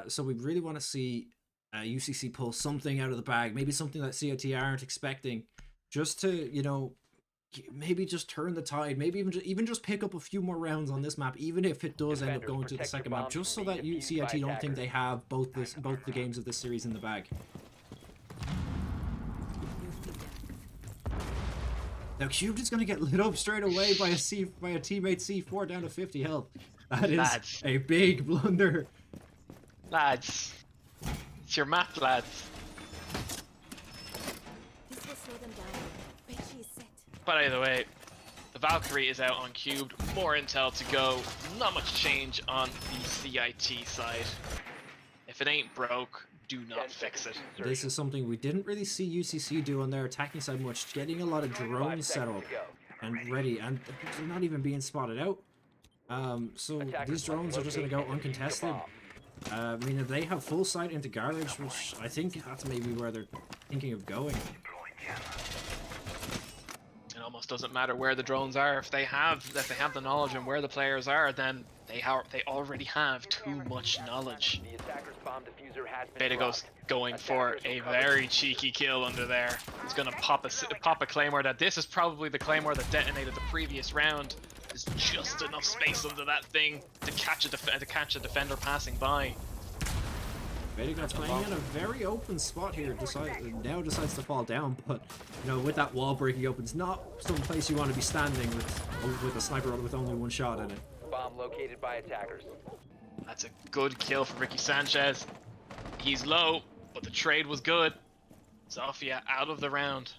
So we really want to see UCC pull something out of the bag, maybe something that CIT aren't expecting, just to, you know, maybe just turn the tide, maybe even just pick up a few more rounds on this map, even if it does end up Defenders, going to the protect second your map, bombs just so from that being defused by CIT don't think attackers. they have both the games of this series in the bag. Now Cubed is going to get lit up straight away by a teammate C4 down to 50 health. That is Lads. a big blunder. Lads, it's your map, lads. This will slow them down. Becky is set. But either way, the Valkyrie is out on Cubed. More intel to go. Not much change on the CIT side. If it ain't broke, do not fix it. This is something we didn't really see UCC do on their attacking side much, getting a lot of drones set up and ready, and they're not even being spotted out. So these drones are just going to go uncontested. I mean, if they have full sight into garage, which I think that's maybe where they're thinking of going. It almost doesn't matter where the drones are. If they have the knowledge on where the players are, then they already have too much knowledge. The attacker's bomb diffuser has been Beta goes dropped. going for a very cheeky kill under there. He's gonna pop a claymore. That this is probably the claymore that detonated the previous round. There's just enough space under that thing to catch a defender passing by. Vedigot's playing in a very open spot here. Decides to fall down, but you know, with that wall breaking open, it's not some place you want to be standing with a sniper with only one shot in it. Bomb located by attackers. That's a good kill for Ricky Sanchez. He's low, but the trade was good. Zofia out of the round.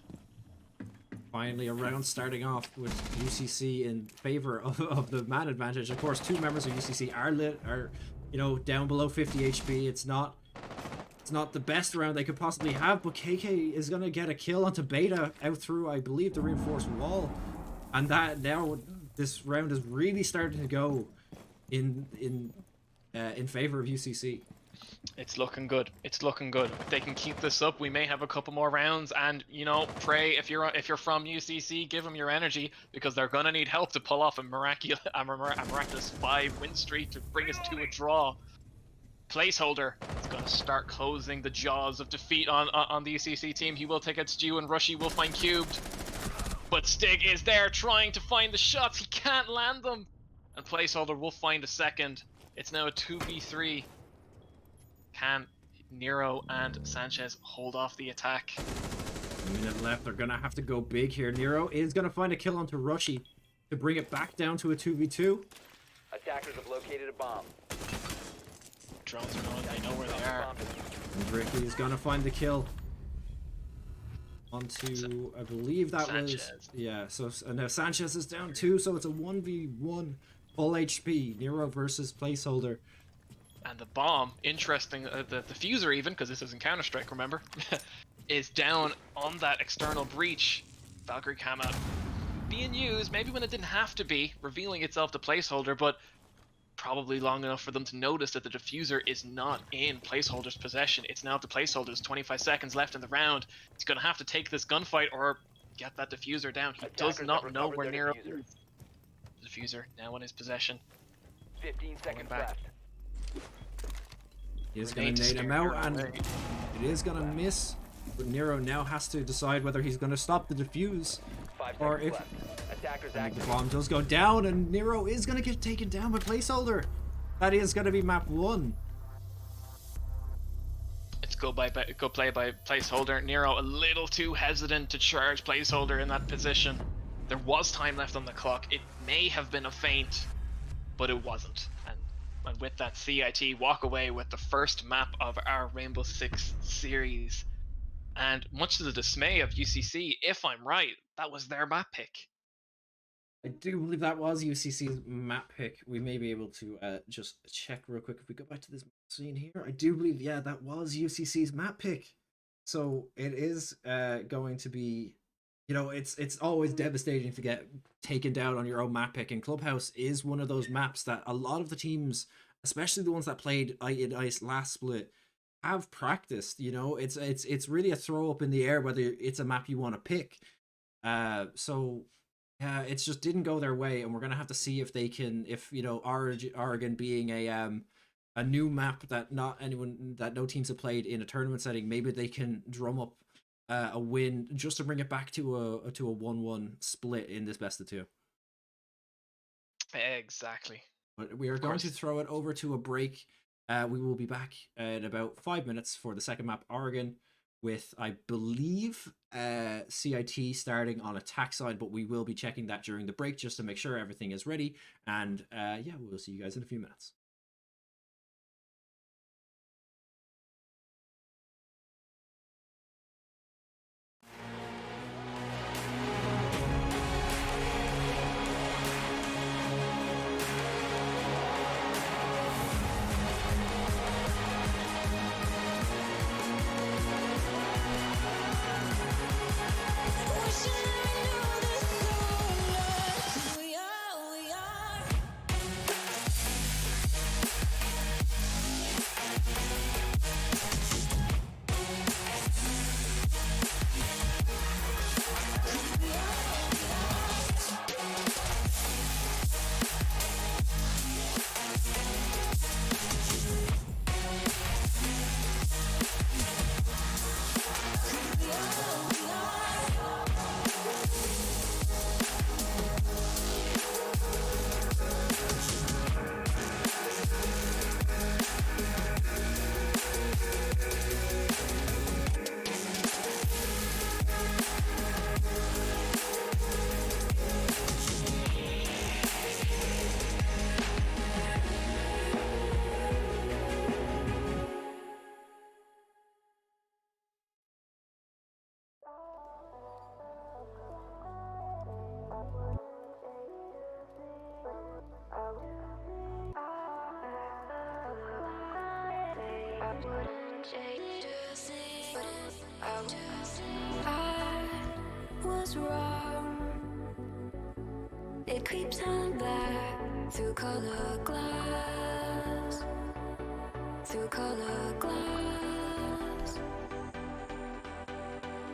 Finally, a round starting off with UCC in favor of the man advantage. Of course, two members of UCC are down below 50 HP. It's not the best round they could possibly have, but KK is gonna get a kill onto Beta out through, I believe, the reinforced wall, and that now this round is really starting to go in favor of UCC. It's looking good. It's looking good. If they can keep this up, we may have a couple more rounds. And you know, pray if you're from UCC, give them your energy, because they're gonna need help to pull off a miraculous 5-win streak to bring us to a draw. Placeholder is gonna start closing the jaws of defeat on the UCC team. He will take out Stew, and Rushy will find cubed. But Stig is there trying to find the shots. He can't land them. And Placeholder will find a second. It's now a 2v3. Can Nero and Sanchez hold off the attack? A minute left. They're gonna have to go big here. Nero is gonna find a kill onto Rushy to bring it back down to a 2v2. Attackers have located a bomb. Drones are going. They know where they are. Bomb diffuser. And Ricky is gonna find the kill onto, I believe that Sanchez. was, yeah. So and now Sanchez is down too, so it's a 1v1 full HP Nero versus Placeholder. And the bomb, interesting, the diffuser even, because this isn't Counter-Strike, remember, is down on that external breach. Valkyrie cam out being used, maybe when it didn't have to be, revealing itself to Placeholder, but probably long enough for them to notice that the diffuser is not in Placeholder's possession. It's now up to Placeholder's 25 seconds left in the round. He's going to have to take this gunfight or get that diffuser down. He does Attackers not have know recovered where their Nero diffuser. is. The diffuser now in his possession. 15 seconds back. left. He is going Grenade to to nade him scare out, Nero and away. it is going to miss. But Nero now has to decide whether he's going to stop the defuse, 5 or seconds if left. Attackers and the active. bomb does go down, and Nero is going to get taken down by Placeholder. That is going to be map 1. It's go play by Placeholder. Nero a little too hesitant to charge Placeholder in that position. There was time left on the clock. It may have been a feint, but it wasn't. And with that, CIT walk away with the first map of our Rainbow Six series. And much to the dismay of UCC, if I'm right, that was their map pick. I do believe that was UCC's map pick. We may be able to just check real quick if we go back to this scene here. I do believe, yeah, that was UCC's map pick. So it is going to be, you know, it's always devastating to get taken down on your own map pick. And Clubhouse is one of those maps that a lot of the teams, especially the ones that played in Ice last split, have practiced. You know, it's really a throw up in the air whether it's a map you want to pick. So yeah, it just didn't go their way, and we're gonna have to see if they can, if you know, Oregon being a new map that no teams have played in a tournament setting, maybe they can drum up a win just to bring it back to a 1-1 split in this best of 2. Exactly. But we are going to throw it over to a break. We will be back in about 5 minutes for the second map, Oregon, with, I believe, CIT starting on attack side, but we will be checking that during the break just to make sure everything is ready. And yeah, we'll see you guys in a few minutes. was wrong. It creeps on back through color glass. Through color glass.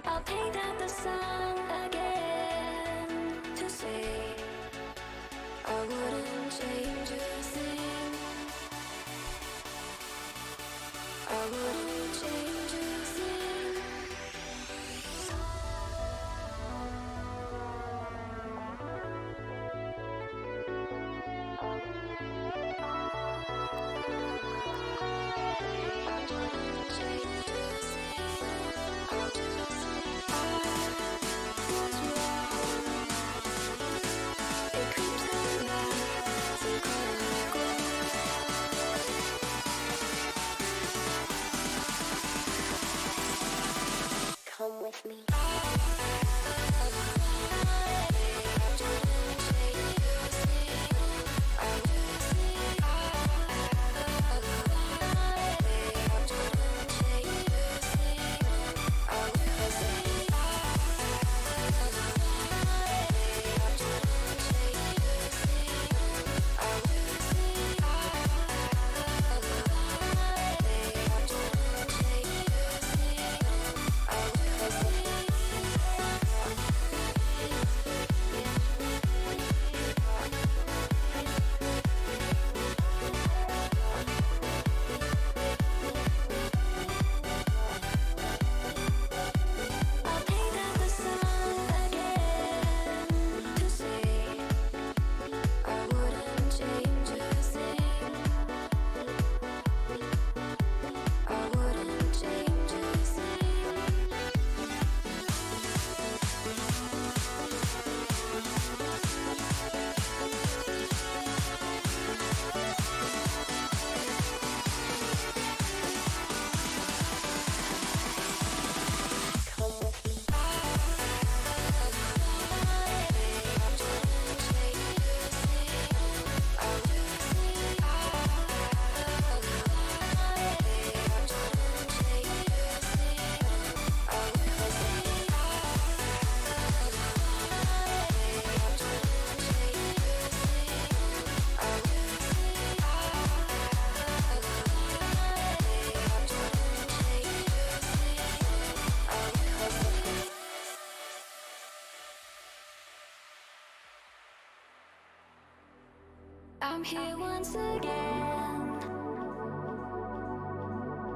I'll paint out the sun again to say I wouldn't change a thing. I wouldn't change a thing. Come with me. I'll paint out the sun again to say I wouldn't change a thing. I wouldn't change a thing. Come with me. I'm here once again,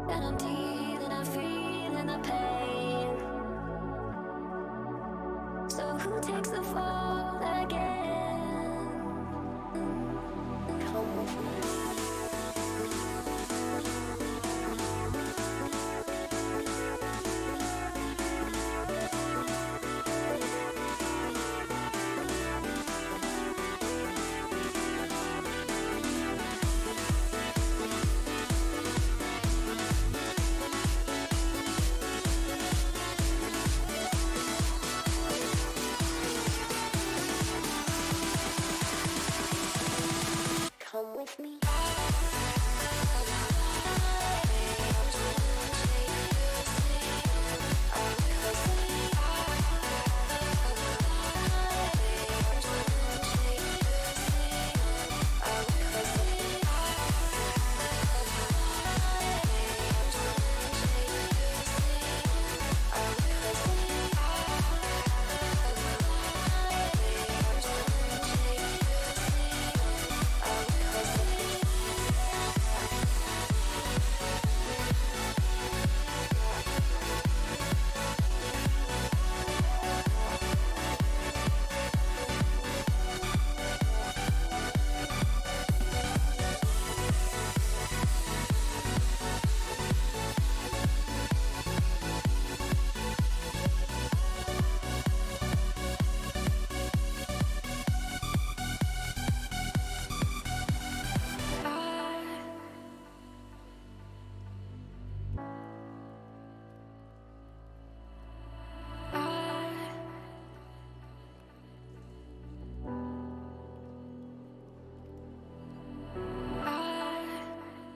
and I'm dealing, I'm feeling the pain. So who takes the fall again? Come with me. Come with me.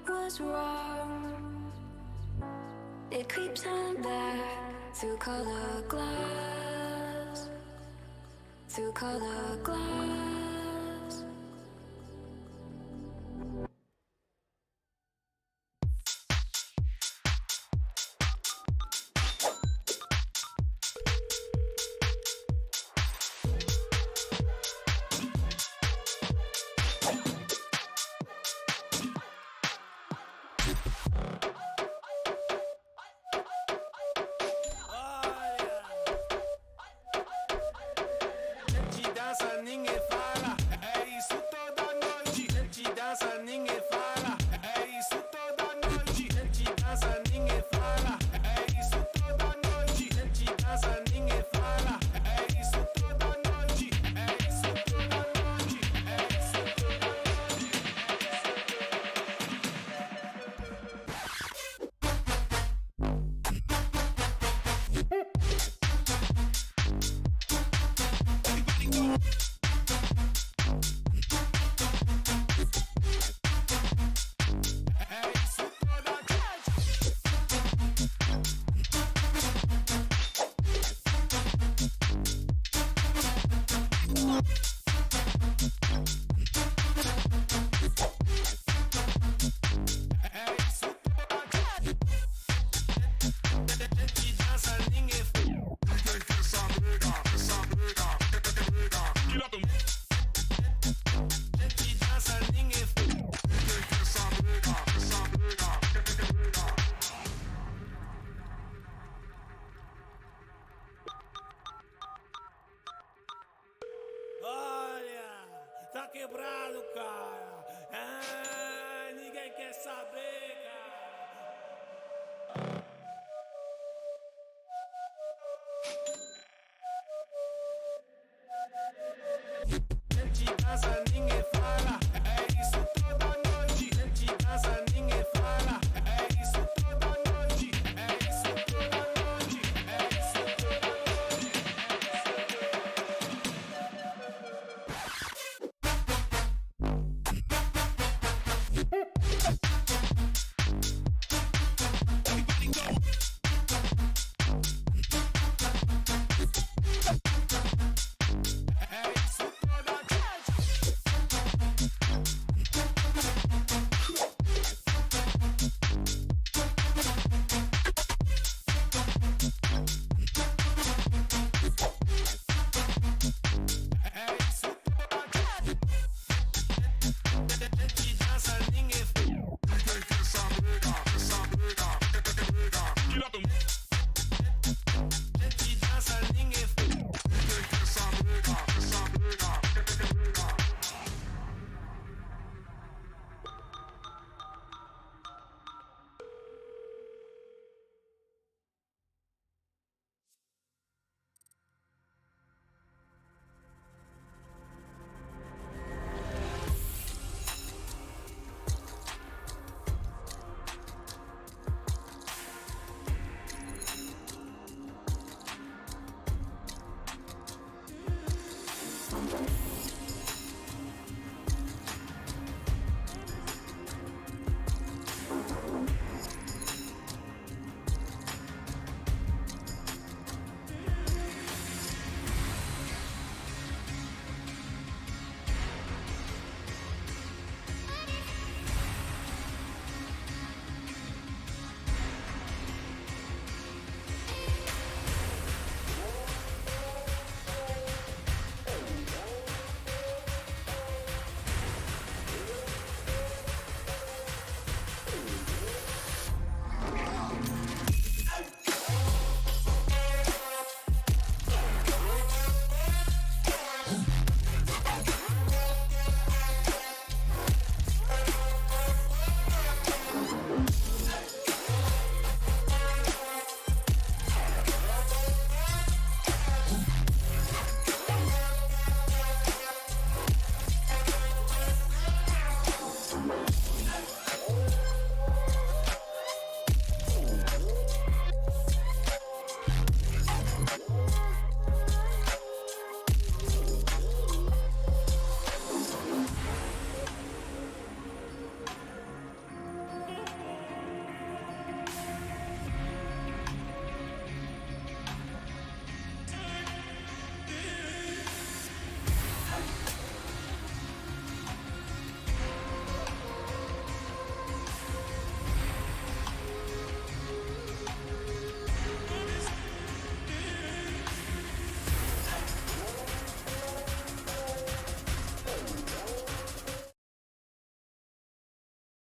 Was wrong. It creeps on back through color glass. through color glass. Gente dança, ninguém fala. É isso toda noite. Gente dança, ninguém fala. É isso toda noite. Gente dança, ninguém fala. É isso toda noite. Gente dança, ninguém fala. É isso toda noite. É isso toda noite. É isso toda noite. É isso toda noite. É isso toda noite. Gente dança, ninguém fala. Gente dança, ninguém fala. Olha, tá quebrado, cara. Ah, ninguém quer saber, cara. Gente dança, ninguém fala. É isso toda noite. Gente dança, ninguém fala. É isso toda noite. É isso toda noite. É isso toda noite. É isso toda noite.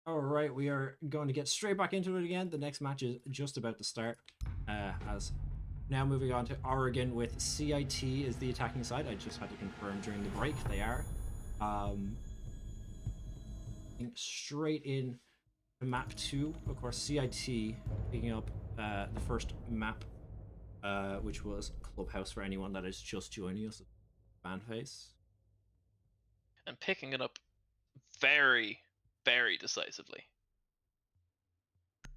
All right, we are going to get straight back into it again. The next match is just about to start. As now moving on to Oregon with CIT is the attacking side. I just had to confirm during the break they are. Straight in to map 2. Of course, CIT picking up the first map, which was Clubhouse for anyone that is just joining us. Fan face. And picking it up very, very decisively.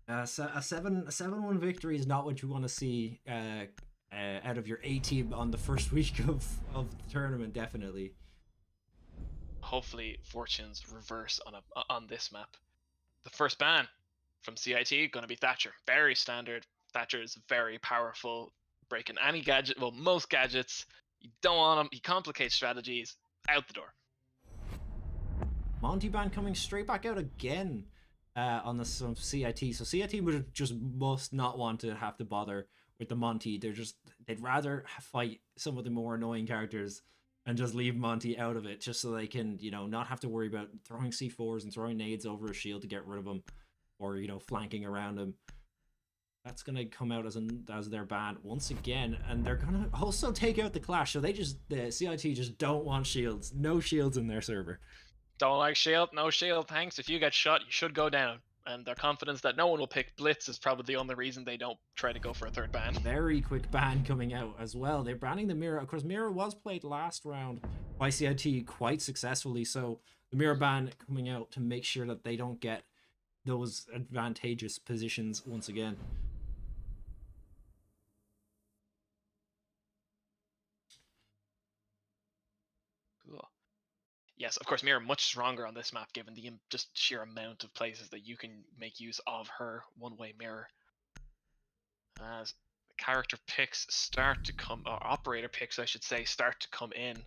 A 7-1 victory is not what you want to see out of your A team on the first week of the tournament, definitely. Hopefully, fortunes reverse on this map. The first ban from CIT going to be Thatcher. Very standard. Thatcher is very powerful, breaking any gadget. Well, most gadgets. You don't want him. He complicates strategies. Out the door. Monty ban coming straight back out again on the some CIT. So CIT would just must not want to have to bother with the Monty. They'd rather fight some of the more annoying characters and just leave Monty out of it, just so they can, you know, not have to worry about throwing C4s and throwing nades over a shield to get rid of him, or, you know, flanking around him. That's gonna come out as their ban once again, and they're gonna also take out the Clash. So the CIT just don't want shields. No shields in their server. Don't like shield? No shield, thanks. If you get shot, you should go down. And their confidence that no one will pick Blitz is probably the only reason they don't try to go for a third ban. Very quick ban coming out as well. They're banning the Mirror. Of course, Mirror was played last round by CIT quite successfully, so the Mirror ban coming out to make sure that they don't get those advantageous positions once again. Cool. Yes, of course, Mirror much stronger on this map, given the just sheer amount of places that you can make use of her one-way mirror. As character picks start to come, or operator picks, I should say, start to come in.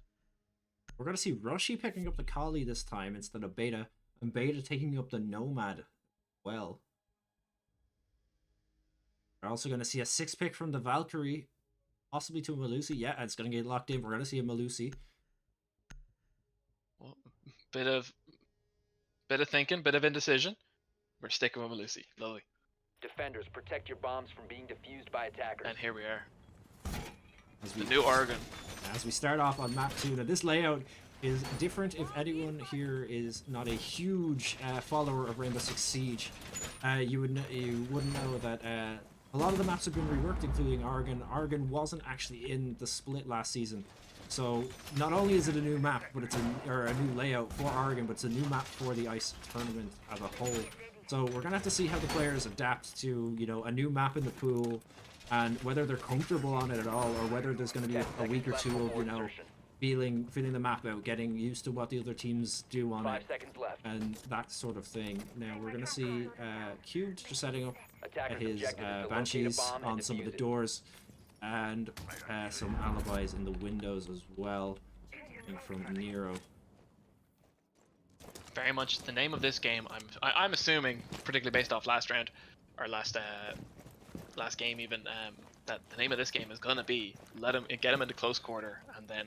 We're going to see Rushy picking up the Kali this time instead of Beta, and Beta taking up the Nomad. Well, we're also going to see a 6-pick from the Valkyrie, possibly to a Melusi. Yeah, it's going to get locked in. We're going to see a Melusi. Well, bit of thinking, bit of indecision. We're sticking with Melusi. Lovely. Defenders, protect your bombs from being defused by attackers. And here we are. As The new Oregon. As we start off on map 2, now this layout is different if anyone here is not a huge follower of Rainbow Six Siege. You wouldn't know that a lot of the maps have been reworked, including Oregon. Oregon wasn't actually in the split last season. So not only is it a new map, but it's a new layout for Oregon, but it's a new map for the ICE tournament as a whole. So we're gonna have to see how the players adapt to, you know, a new map in the pool, and whether they're comfortable on it at all, or whether there's gonna be a week or two of, you know, feeling the map out, getting used to what the other teams do on 5 it, seconds left. and that sort of thing. Now we're gonna see Cubed just setting up Attackers' his objective is to locate a Banshees bomb and on some of the defuse it. doors, and some alibis in the windows as well, coming from Nero. Very much the name of this game. I'm assuming, particularly based off last round, or last game even, that the name of this game is gonna be get him into close quarter and then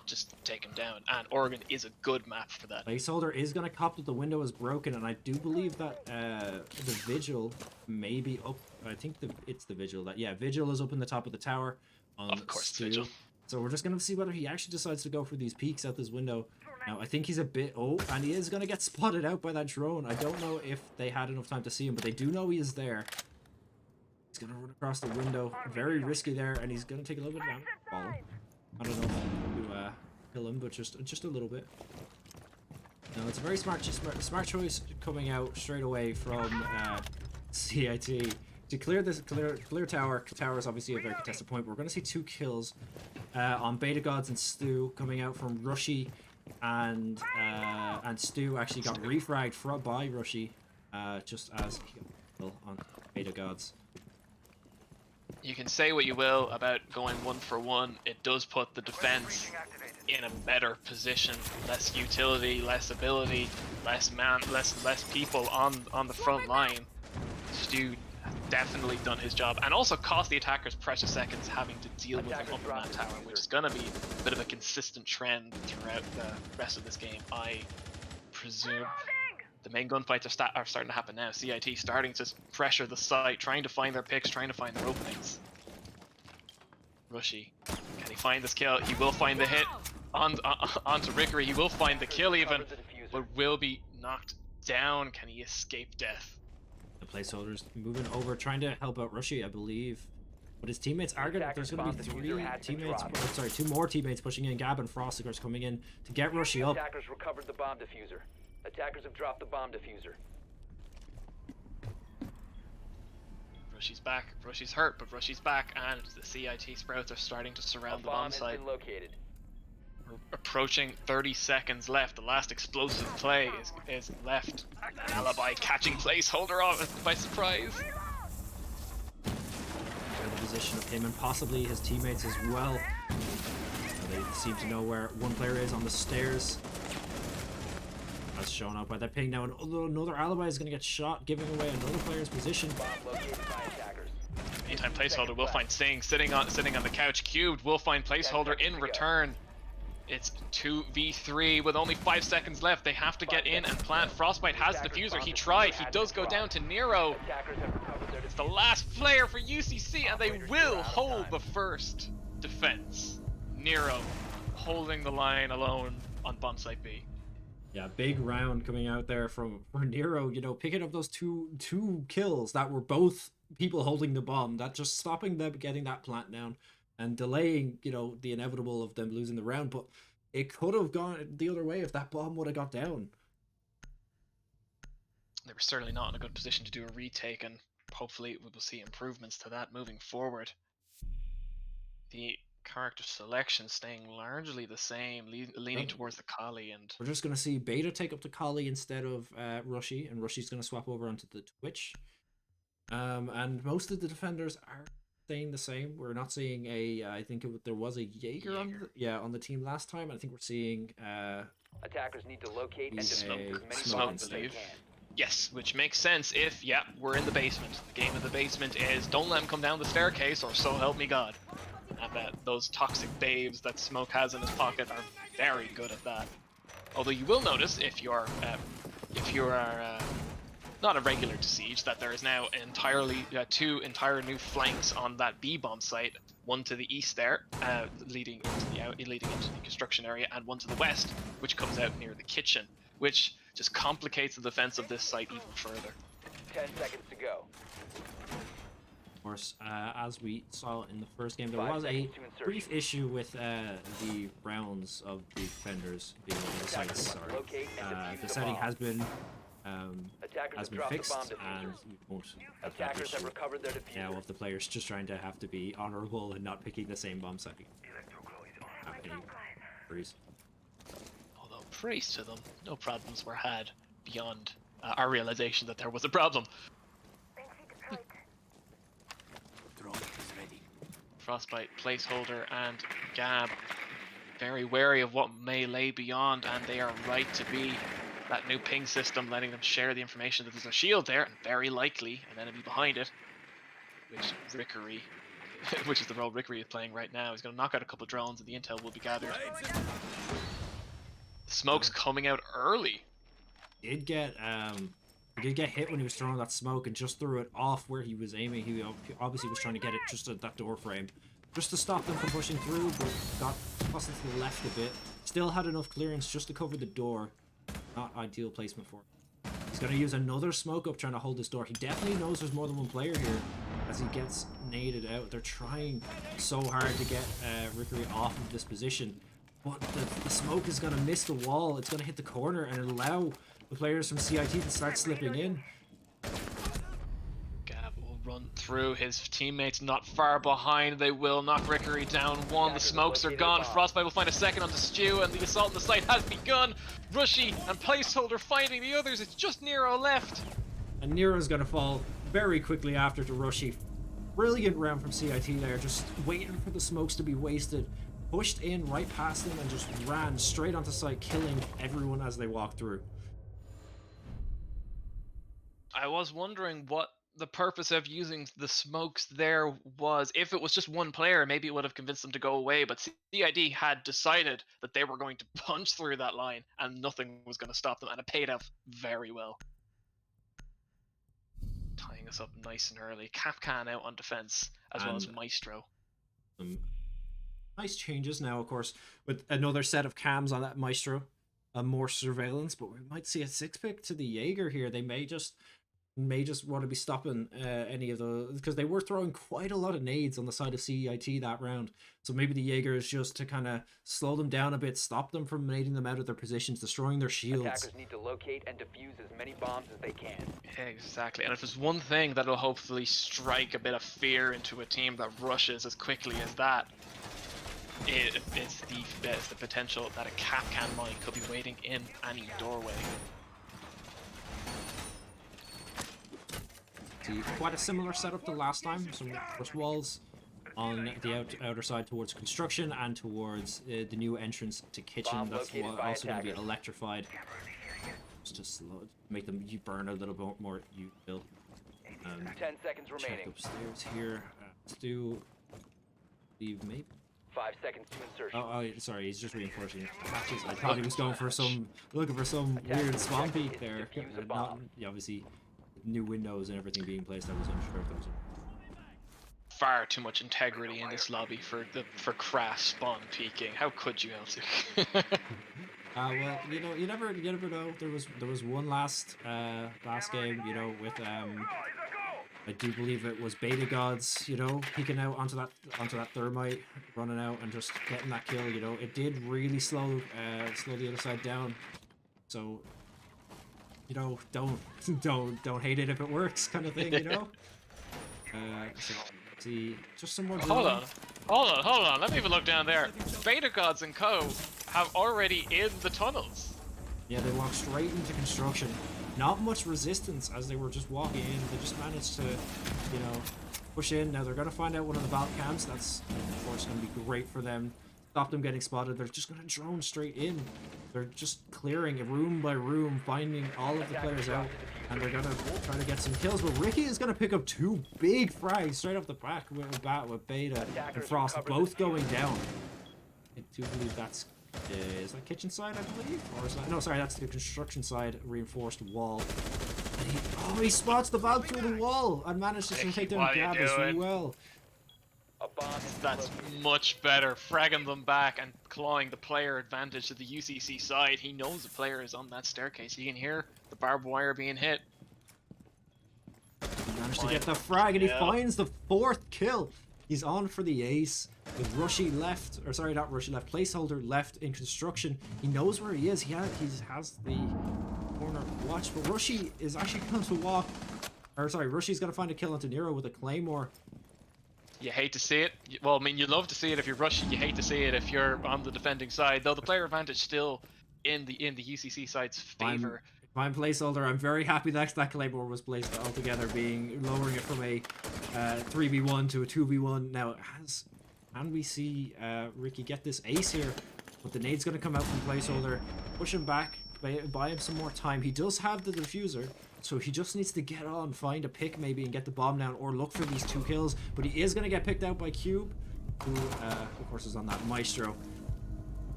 just take him down. And Oregon is a good map for that. Placeholder is going to cop that the window is broken, and I do believe that the Vigil may be up. I think it's the Vigil. Vigil is up in the top of the tower. Of course, it's Stu. Vigil. So we're just going to see whether he actually decides to go for these peeks out this window. Now, I think he's a bit... Oh, and he is going to get spotted out by that drone. I don't know if they had enough time to see him, but they do know he is there. He's going to run across the window. Very risky there, and he's going to take a little bit of damage. Fall. I don't know if to kill him, but just a little bit. No, it's a very smart choice coming out straight away from CIT to clear this clear tower. Tower is obviously a very contested point. But we're going to see 2 kills on Beta Gods and Stu coming out from Rushy, and Stu actually got refragged by Rushy just as he got a kill on Beta Gods. You can say what you will about going 1-for-1. It does put the defense in a better position. Less utility, less ability, less people on the front line. Stu definitely done his job, and also cost the attackers precious seconds having to deal with him up in that tower, which is gonna be a bit of a consistent trend throughout the rest of this game, I presume. The main gunfights are starting to happen now. CIT starting to pressure the site, trying to find their picks, trying to find their openings. Rushy, can he find this kill? He will find the hit onto Rickery. He will find the kill even, Recovered the diffuser. but will be knocked down. Can he escape death? The placeholders moving over, trying to help out Rushy, I believe. But his teammates are gonna. There's gonna be Attackers bomb diffuser has been dropped. sorry, 2 more teammates pushing in. Gab and Frost, of course, coming in to get Rushy up. Attackers recovered the bomb diffuser. Attackers have dropped the bomb diffuser. Rushy's back. Rushy's hurt, but Rushy's back, and the CIT Sprouts are starting to A surround the bomb bomb has site. been located. We're approaching 30 seconds left. The last explosive play is left. Alibi catching placeholder off by surprise. In the position of him and possibly his teammates as well. They seem to know where one player is on the stairs. That's shown up by that ping now. Another alibi is going to get shot, giving away another player's position. Bomb located by attackers. Meantime, placeholder will find Sting sitting on the couch. Cubed will find placeholder in return. It's 2v3 with only 5 seconds left. They have to get in and plant. Frostbite has the diffuser. He tried. He does go down to Nero. Attackers have recovered their It's the diffuser. last player for UCC, and they will hold the first defense. Nero holding the line alone on bomb site B. Yeah, big round coming out there for Nero, you know, picking up those two kills that were both people holding the bomb, that just stopping them getting that plant down and delaying, you know, the inevitable of them losing the round. But it could have gone the other way if that bomb would have got down. They were certainly not in a good position to do a retake, and hopefully we will see improvements to that moving forward. The character selection staying largely the same, leaning towards the Kali, and We're just going to see Beta take up the Kali instead of Rushy, and Rushy's going to swap over onto the Twitch. And most of the defenders are staying the same. We're not seeing I think there was a Jaeger on the team last time. I think we're seeing Attackers need to locate and He's defuse a as many smoke bombs as they believe. can. yes, which makes sense if, yeah, we're in the basement. The game of the basement is don't let him come down the staircase or so help me God. And that those toxic babes that Smoke has in his pocket are very good at that. Although you will notice if you are not a regular to Siege, that there is now entirely 2 entire new flanks on that B bomb site. One to the east there, leading into the construction area, and one to the west, which comes out near the kitchen, which just complicates the defense of this site even further. 10 seconds to go. Of course, as we saw in the first game, there 5 was a seconds to insertion. brief issue with the rounds of the defenders being on the sites. Sorry. Locate and defuse The the setting bomb. has been Attackers has have been dropped the fixed, bomb diffuser. and we won't have that Attackers have issue recovered their diffuser. now of the players just trying to have to be honorable and not picking the same bomb site. Breeze. Although praise to them, no problems were had beyond our realization that there was a problem. Frostbite, placeholder, and Gab very wary of what may lay beyond, and they are right to be. That new ping system letting them share the information that there's a shield there, and very likely an enemy behind it, which is the role Rickery is playing right now. He's going to knock out a couple drones, and the intel will be gathered. Smoke's coming out early. He did get hit when he was throwing that smoke and just threw it off where he was aiming. He obviously was trying to get it just at that door frame, just to stop them from pushing through, but got tossed to the left a bit. Still had enough clearance just to cover the door. Not ideal placement for him. He's going to use another smoke up trying to hold this door. He definitely knows there's more than one player here as he gets naded out. They're trying so hard to get Rickery off of this position, but the smoke is going to miss the wall. It's going to hit the corner and allow the players from CIT to start slipping in. Gab will run through. His teammates not far behind. They will knock Rickery down one. The smokes are gone. Frostbite will find a second on the Stew, and the assault on the site has begun. Rushy and placeholder finding the others. It's just Nero left. And Nero's going to fall very quickly after to Rushy. Brilliant round from CIT there, just waiting for the smokes to be wasted. Pushed in right past them and just ran straight onto site, killing everyone as they walked through. I was wondering what the purpose of using the smokes there was, if it was just one player, maybe it would have convinced them to go away. But CID had decided that they were going to punch through that line, and nothing was going to stop them, and it paid off very well. Tying us up nice and early. Kapkan out on defense, as well as And- Maestro. Some nice changes now, of course, with another set of cams on that Maestro, more surveillance, but we might see a 6-pick to the Jaeger here. They may just want to be stopping any of those, because they were throwing quite a lot of nades on the side of CEIT that round. So maybe the Jaeger is just to kind of slow them down a bit, stop them from nading them out of their positions, destroying their shields. Attackers need to locate and defuse as many bombs as they can. Exactly, and if there's one thing that'll hopefully strike a bit of fear into a team that rushes as quickly as that, it's the potential that a Kapkan mine could be waiting in any doorway. See, quite a similar setup to last time. Some rush walls on the outer side towards construction and towards the new entrance to kitchen. Bomb That's located by also going to be attackers. electrified, just to make them burn a little bit more. You build. 10 seconds Check remaining. upstairs here. Let's do. Leave maybe. 5 seconds to insertion. Oh, sorry, he's just reinforcing hatches. I thought he was going for looking for some weird spawn peek there. Defuse a Not, bomb. yeah, obviously, new windows and everything being placed. I was unsure if there was Far too much integrity in this lobby for craft spawn peeking. How could you, Elsie? well, you never know. There was one last game, with I do believe it was Beta Gods, peeking out onto that thermite, running out and just getting that kill. It did really slow the other side down. So, don't hate it if it works, kind of thing, So, see, just some more. Hold drilling. on. Let me have a look down there. Beta Gods and Co. have already in the tunnels. Yeah, they walked straight into construction. Not much resistance as they were just walking in. They just managed to, push in. Now they're going to find out one of the Valk camps. That's, of course, going to be great for them. Stop them getting spotted. They're just going to drone straight in. They're just clearing it room by room, finding all of the players out. And they're going to try to get some kills. But Ricky is going to pick up 2 big frags straight off the back with Beta and Frost both going down. I do believe that's... is that kitchen side, I believe? Or is that... No, sorry, that's the construction side reinforced wall. And he spots the Valk through the wall and manages to take down what are you Gabus really doing? well. A bomb has been That's located. much better. Fragging them back and clawing the player advantage to the UCC side. He knows the player is on that staircase. You can hear the barbed wire being hit. He managed to get the frag and he Yeah. finds the 4th kill. He's on for the ace with Rushy left, or sorry, not Rushy left, placeholder left in construction. He knows where he is. He has the corner watch, but Rushy is actually going to walk, or sorry, Rushy's going to find a kill onto Nero with a claymore. You hate to see it. Well, I mean, you love to see it if you're rushing. You hate to see it if you're on the defending side. Though the player advantage still in the UCC side's favor. If I'm placeholder, I'm very happy that claymore was placed altogether, lowering it from a 3v1 to a 2v1. Now, can we see Ricky get this ace here? But the nade's going to come out from placeholder, push him back, buy him some more time. He does have the diffuser, so he just needs to get on, find a pick maybe, and get the bomb down, or look for these 2 kills. But he is going to get picked out by Cube, who, of course, is on that Maestro.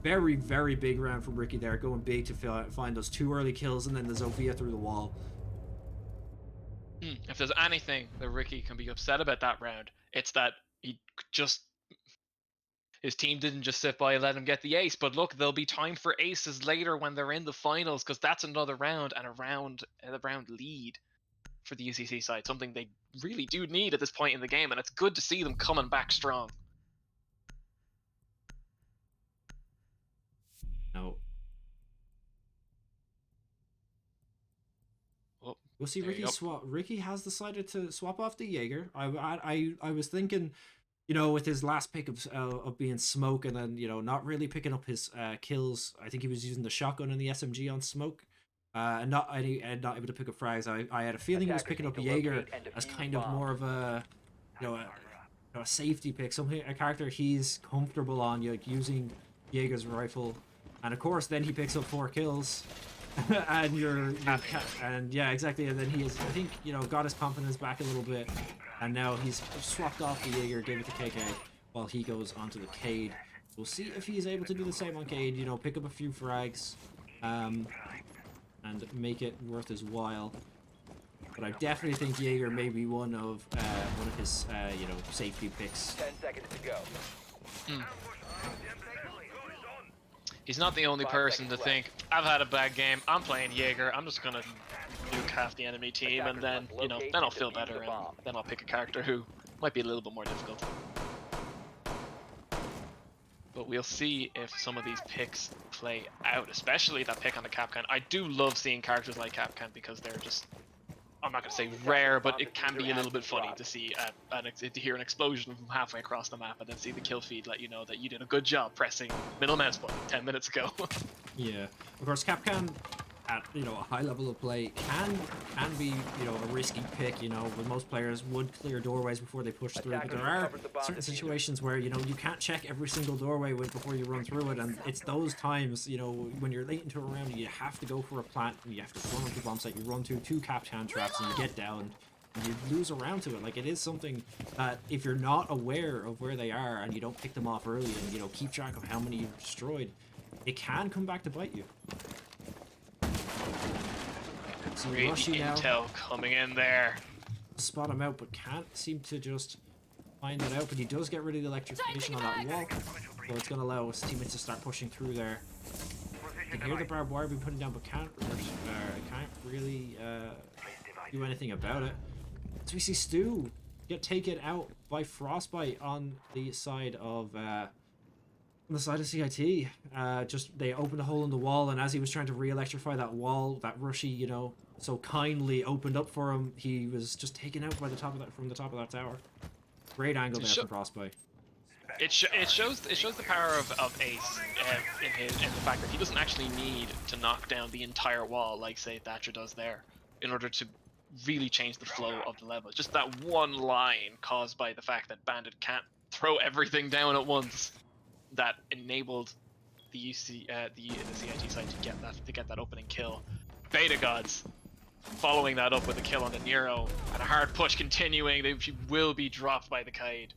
Very, very big round from Ricky there, going big to find those 2 early kills, and then the Zofia through the wall. If there's anything that Ricky can be upset about that round, it's that his team didn't just sit by and let him get the ace. But look, there'll be time for aces later when they're in the finals, because that's another round and a round lead for the UCC side. Something they really do need at this point in the game, and it's good to see them coming back strong. Now, Oh, we'll see. there you go. Ricky has decided to swap off the Jaeger. I was thinking, with his last pick of being Smoke, and then not really picking up his kills. I think he was using the shotgun and the SMG on Smoke, and not able to pick up frags. I had a feeling he was Attackers picking up need to Jaeger locate and as defuse kind of bombs. more of a a safety pick, a character he's comfortable on, using Jaeger's rifle, and of course then he picks up 4 kills. and and yeah, exactly. And then he is, I think, you know, got his confidence back a little bit, and now he's swapped off the Jaeger, gave it to KK, while he goes onto the Cade. We'll see if he's able to do the same on Cade. You know, pick up a few frags, and make it worth his while. But I definitely think Jaeger may be one of his you know, safety picks. 10 seconds to go. He's not the only 5 person to seconds think, I've had a bad game, I'm playing Jaeger, I'm just gonna nuke half the enemy team, and then, you know, then I'll feel better, and then I'll pick a character who might be a little bit more difficult. But we'll see if some of these picks play out, especially that pick on the Kapkan. I do love seeing characters like Kapkan because they're just, I'm not going to say rare, but it can be a little bit funny to see, to hear an explosion from halfway across the map and then see the kill feed let you know that you did a good job pressing middle mouse button 10 minutes ago. Yeah, of course, Kapkan at, you know, a high level of play can be, you know, a risky pick. You know, when most players would clear doorways before they push through, but there are certain situations where, you know, you can't check every single doorway before you run through it, and it's those times, you know, when you're late into a round, you have to go for a plant, and you have to run onto the bomb site, you run through 2 Kapkan traps, and you get down, and you lose a round to it. Like, it is something that if you're not aware of where they are and you don't pick them off early and, you know, keep track of how many you've destroyed, it can come back to bite you. So Great Rushy now, intel coming in there. spot him out, but can't seem to just find that out. But he does get rid of the electrification on that wall, so it's going to allow his teammates to start pushing through there. You can hear the barbed wire being put down, but can't really do anything about it. So we see Stu get taken out by Frostbite on the side of CIT. Just they opened a hole in the wall, and as he was trying to re-electrify that wall, that Rushy, you know, so kindly opened up for him, he was just taken out by from the top of that tower. Great angle there from Frostbite. It shows the power of Ace in the fact that he doesn't actually need to knock down the entire wall like, say, Thatcher does there in order to really change the flow of the level. Just that one line caused by the fact that Bandit can't throw everything down at once that enabled the CIT side to get that opening kill. Beta Gods following that up with a kill on the Nero and a hard push continuing. They will be dropped by the Kaid.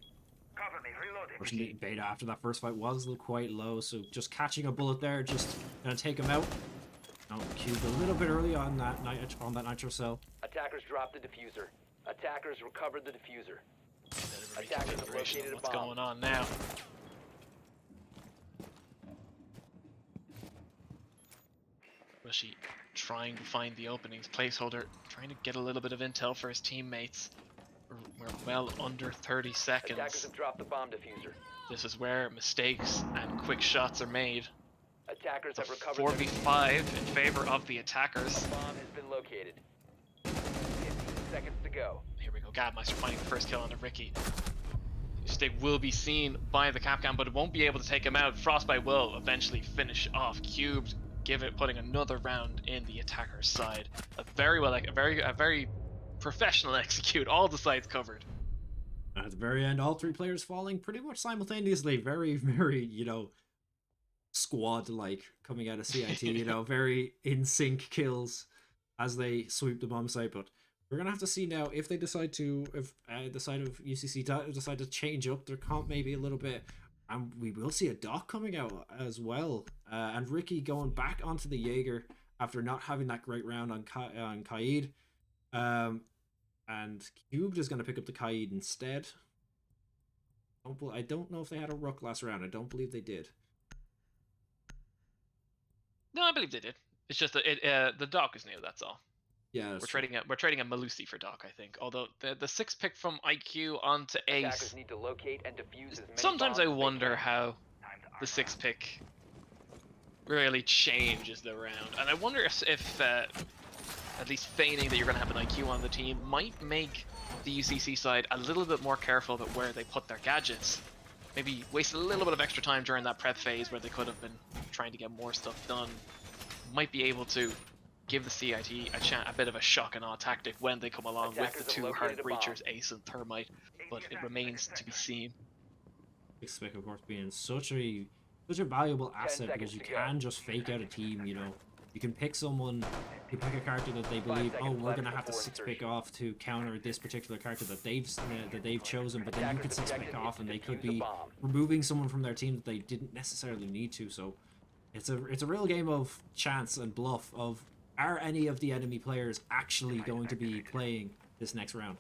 Unfortunately, Beta after that first fight was quite low, so just catching a bullet there, just gonna take him out. Oh, cubed a little bit early on that nitro cell. Attackers dropped the diffuser. Attackers recovered the diffuser. Attackers have located a What's bomb. going on now? Rushy trying to find the openings. Placeholder trying to get a little bit of intel for his teammates. We're well under 30 Attackers seconds. have dropped the bomb diffuser. This is where mistakes and quick shots are made. Attackers It's a have recovered their 4v5 in favor of the attackers. bomb has been located. 15 seconds to go. Here we go. Gadmeister finding the first kill on the Ricky. Stick will be seen by the Kapkan, but it won't be able to take him out. Frostbite will eventually finish off Cubed, putting another round in the attacker's side. A very professional execute. All the sides covered. At the very end, all 3 players falling pretty much simultaneously. Very, very, you know, squad-like coming out of CIT. You know, very in sync kills as they sweep the bomb site. But we're gonna have to see now if they decide to, if the side of UCC decide to change up their comp maybe a little bit, and we will see a Doc coming out as well, and Ricky going back onto the Jaeger after not having that great round on Kaid, and Cubed is going to pick up the Kaid instead. I don't know if they had a Rook last round. I don't believe they did. No, I believe they did. It's just that the Doc is new. That's all. Yeah, We're trading a Malusi for Doc, I think. Although the 6th pick from IQ onto Ace. Attackers need to locate and defuse as many Sometimes bombs I as they wonder can. how the 6th pick really changes the round, and I wonder if at least feigning that you're going to have an IQ on the team might make the UCC side a little bit more careful about where they put their gadgets. Maybe waste a little bit of extra time during that prep phase where they could have been trying to get more stuff done. Might be able to give the CIT a bit of a shock and awe tactic when they come along with the Attackers have 2 hard located a bomb. breachers, Ace and Thermite, but it remains to be seen. Spec, of course, being such a valuable asset because seconds you to go. can just fake out a team, you know, You can pick someone, you pick a character that they believe, oh, seconds we're left gonna have to before 6-pick insertion. off to counter this particular character that they've chosen, but then you could Attackers' 6-pick objective off is and to they could defuse a be bomb. removing someone from their team that they didn't necessarily need to. So it's a real game of chance and bluff of, are any of the enemy players actually going to be playing this next round?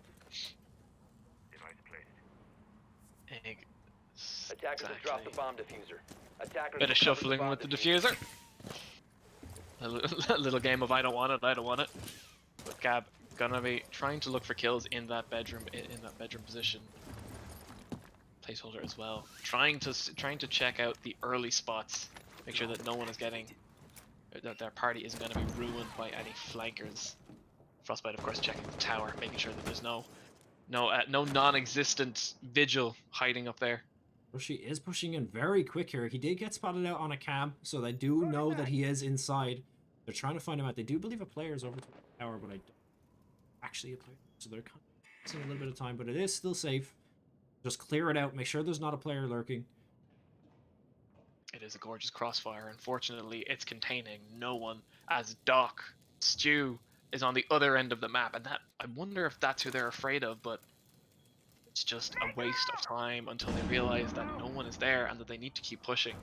Attackers have dropped the bomb diffuser. Attackers Bit of recovered shuffling bomb with the diffuser. A little game of I don't want it, I don't want it. But Gab gonna be trying to look for kills in that bedroom, in that bedroom position. Placeholder as well. Trying to check out the early spots. Make sure that no one is getting, that their party isn't going to be ruined by any flankers. Frostbite, of course, checking the tower, making sure that there's no non-existent vigil hiding up there. Rushy is pushing in very quick here. He did get spotted out on a cam, so they do know that he is inside. They're trying to find him out. They do believe a player is over to the tower, but I don't actually a player. So they're kind of wasting a little bit of time, but it is still safe. Just clear it out. Make sure there's not a player lurking. It is a gorgeous crossfire. Unfortunately, it's containing no one, as Doc Stew is on the other end of the map, and that, I wonder if that's who they're afraid of, but it's just a waste of time until they realize that no one is there and that they need to keep pushing.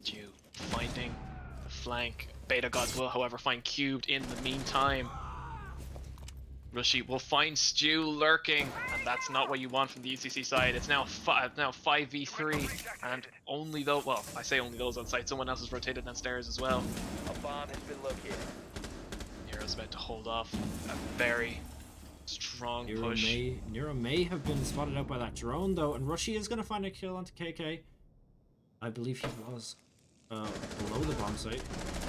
Stew finding the flank. Beta Gods will, however, find Cubed in the meantime. Rushy will find Stew lurking, and that's not what you want from the UCC side. It's now 5v3, and only though, well, I say only those on site. Someone else has rotated downstairs as well. A bomb has been located. Nero's about to hold off a very strong push. Nero may have been spotted out by that drone though, and Rushy is going to find a kill onto KK. I believe he was below the bomb site.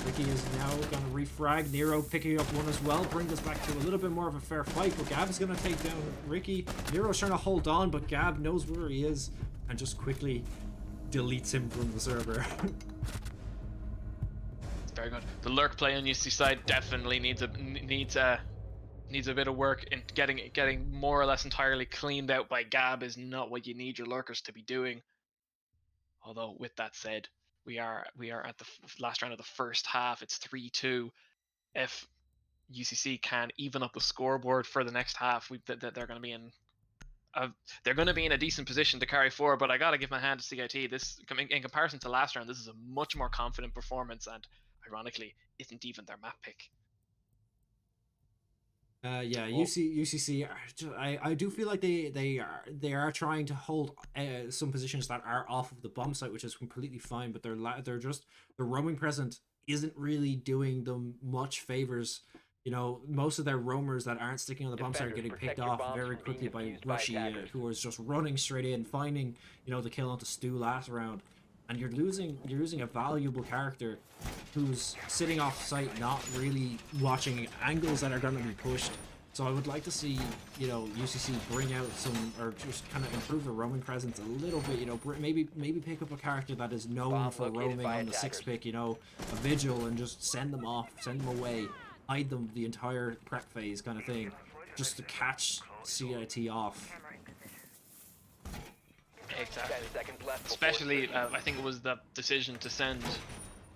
Ricky is now going to refrag. Nero picking up one as well, bring this back to a little bit more of a fair fight, but Gab is going to take down Ricky. Nero's trying to hold on, but Gab knows where he is and just quickly deletes him from the server. Very good. The lurk play on UC side definitely needs a bit of work, and getting more or less entirely cleaned out by Gab is not what you need your lurkers to be doing. Although with that said, we are at the last round of the first half. It's 3-2. If UCC can even up the scoreboard for the next half, they're going to be in a decent position to carry forward. But I got to give my hand to CIT. This, in comparison to last round, this is a much more confident performance, and ironically, isn't even their map pick. Yeah, UCC. I do feel like they are trying to hold some positions that are off of the bomb site, which is completely fine. But they're just, the roaming present isn't really doing them much favors. You know, most of their roamers that aren't sticking on the bomb site are getting picked off very quickly by Rushy, who was just running straight in, finding, you know, the kill onto Stu last round. And you're losing a valuable character who's sitting off site, not really watching angles that are going to be pushed. So I would like to see, you know, UCC bring out some, or just kind of improve the roaming presence a little bit. You know, maybe pick up a character that is known Bomb for located roaming by on the attackers. 6-pick, you know, a vigil, and just send them off, send them away, hide them the entire prep phase kind of thing, just to catch CIT off. Exactly. 10 seconds left before Especially, insertion. I think it was the decision to send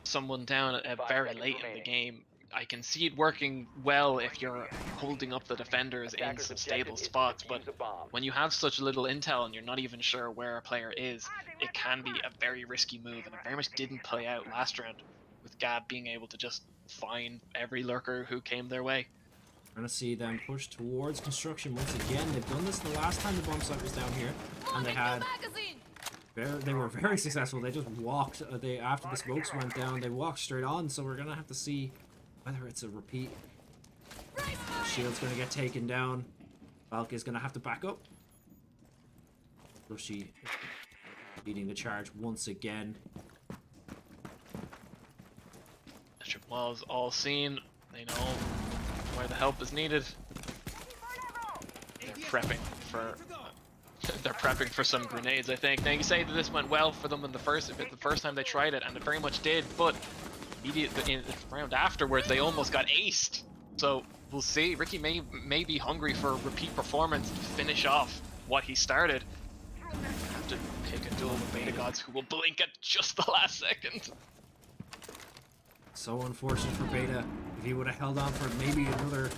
someone down at 5 very seconds late in the remaining. game. I can see it working well if you're holding up the defenders in Attackers' some objective stable is to spots, but defuse a bomb. when you have such little intel and you're not even sure where a player is, it can be a very risky move, and it very much didn't play out last round, with Gab being able to just find every lurker who came their way. We're going to see them push towards construction once again. They've done this the last time the bomb site was down here, and they were very successful. They just walked, after the smokes went down, they walked straight on, so we're going to have to see whether it's a repeat. Shield's going to get taken down. Valk is going to have to back up. Rushy leading the charge once again. Strip walls all seen. They know where the help is needed. They're prepping for some grenades, I think. Now you say that this went well for them in the first time they tried it, and it very much did, but immediately in the round afterwards they almost got aced. So we'll see. Ricky may be hungry for a repeat performance to finish off what he started. Have to pick a duel with Beta Gods, who will blink at just the last second. So unfortunate for Beta. If he would have held on for maybe another,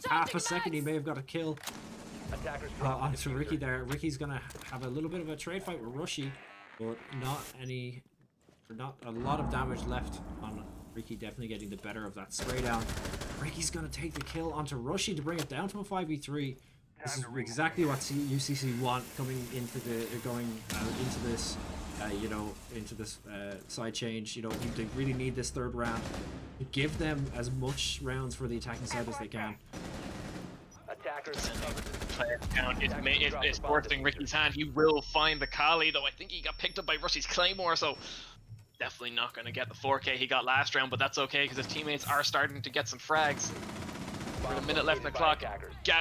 half a second, he may have got a kill Attackers dropped the onto Ricky diffuser. there. Ricky's gonna have a little bit of a trade fight with Rushy, but not a lot of damage left on Ricky. Definitely getting the better of that spray down. Ricky's gonna take the kill onto Rushy to bring it down to a 5v3. This is exactly what UCC want going into this, into this side change. They really need this third round. Give them as much rounds for the attacking side as they can. Attackers Player count is forcing Ricky's hand. He will find the Kali, though I think he got picked up by Rushy's Claymore, so definitely not going to get the 4K he got last round, but that's okay because his teammates are starting to get some frags. With a minute left in the clock,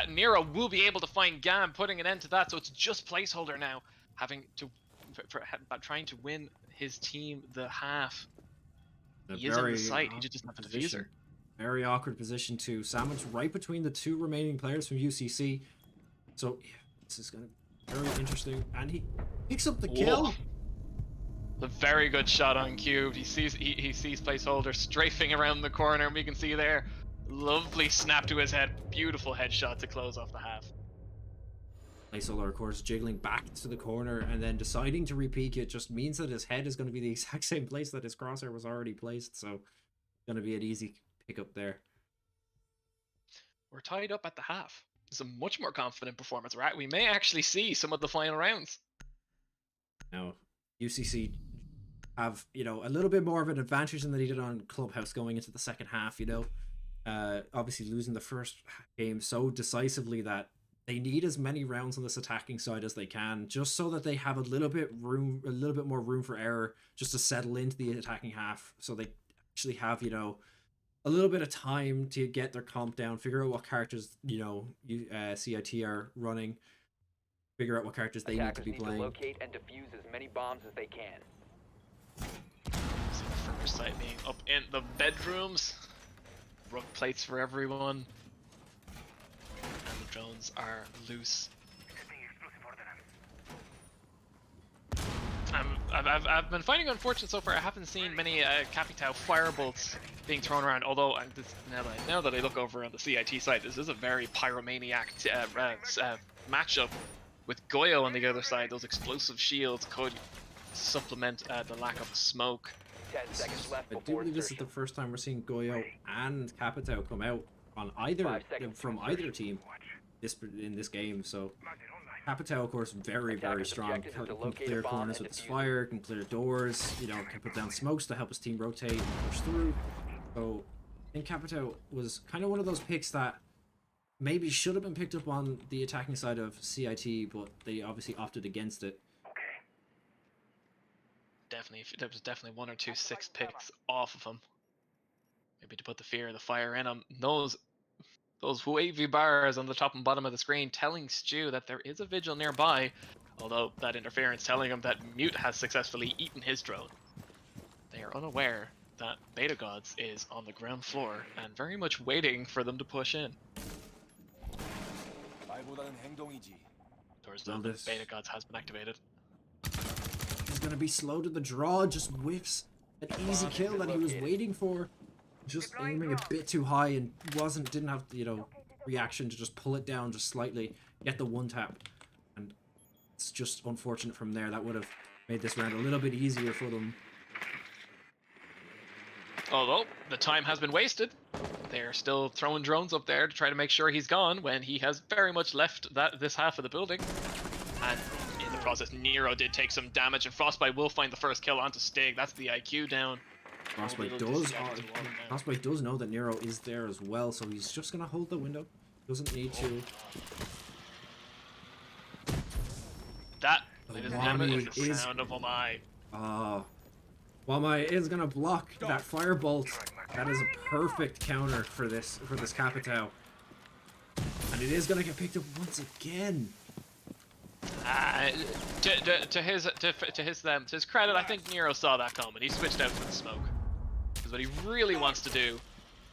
Nero will be able to find Gam, putting an end to that, so it's just placeholder now, trying to win his team the half. He is in the site, he just doesn't have a diffuser. Very awkward position to sandwich right between the two remaining players from UCC. So yeah, this is going to be very interesting. And he picks up the kill. A very good shot on Cubed. He sees placeholder strafing around the corner, and we can see there. Lovely snap to his head. Beautiful headshot to close off the half. Placeholder, of course, jiggling back to the corner and then deciding to repeat it just means that his head is going to be the exact same place that his crosshair was already placed. So it's going to be an easy pick up there. We're tied up at the half. It's a much more confident performance, right? We may actually see some of the final rounds. Now, UCC have, a little bit more of an advantage than they did on Clubhouse going into the second half, obviously losing the first game so decisively that they need as many rounds on this attacking side as they can, just so that they have a little bit more room for error just to settle into the attacking half, so they actually have, a little bit of time to get their comp down, figure out what characters, CIT are running, figure out what characters they need to be playing. Locate and defuse as many bombs as they can. See the first site being up in the bedrooms. Rook plates for everyone. And the drones are loose. I've been finding it unfortunate so far. I haven't seen many Capitao firebolts being thrown around. Although now that I look over on the CIT side, this is a very pyromaniac matchup with Goyo on the other side. Those explosive shields could supplement the lack of smoke. 10 seconds left I do before believe this is the first time we're seeing Goyo and Capitao come out on from either team in this game. So Capitao, of course, very strong. Can clear corners with his fire, can clear doors, can put down smokes to help his team rotate and push through. So I think Capitao was kind of one of those picks that maybe should have been picked up on the attacking side of CIT, but they obviously opted against it. There was definitely 1 or 2 6 picks off of him. Maybe to put the fear and the fire in him. Those wavy bars on the top and bottom of the screen telling Stu that there is a vigil nearby, although that interference telling him that Mute has successfully eaten his drone. They are unaware that Beta Gods is on the ground floor and very much waiting for them to push in. Doors down, Beta Gods has been activated. He's gonna be slow to the draw, just whiffs an easy kill that he was waiting for. Just aiming a bit too high and didn't have reaction to just pull it down just slightly, get the one tap, and it's just unfortunate from there. That would have made this round a little bit easier for them. Although the time has been wasted, they're still throwing drones up there to try to make sure he's gone when he has very much left this half of the building. And in the process, Nero did take some damage, and Frostbite will find the first kill onto Stig. That's the IQ down. Frostbite does know that Nero is there as well, so he's just gonna hold the window. Doesn't need to. That, ladies and gentlemen, is the sound of Wamai. Wamai is gonna block that firebolt. That is a perfect counter for this Capitao, and it is gonna get picked up once again. To his credit, I think Nero saw that coming. He switched out for the smoke. Because what he really wants to do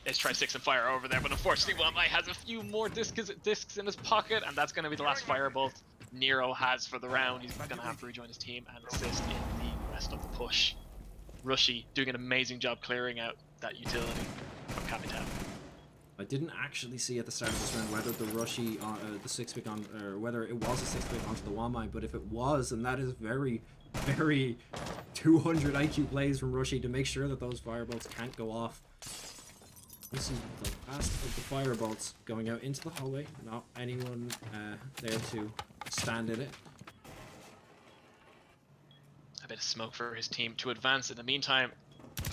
is try 6 and fire over there, but unfortunately Wamai has a few more discs in his pocket, and that's going to be the last firebolt. Nero has for the round. He's going to have to rejoin his team and assist in the rest of the push. Rushy doing an amazing job clearing out that utility from Capitan. I didn't actually see at the start of this round whether the Rushy, the 6-pick on, or whether it was a 6-pick onto the one mine, but if it was, and that is very, very 200 IQ plays from Rushy to make sure that those firebolts can't go off. This is the last of the firebolts going out into the hallway. Not anyone there to stand in it. A bit of smoke for his team to advance. In the meantime,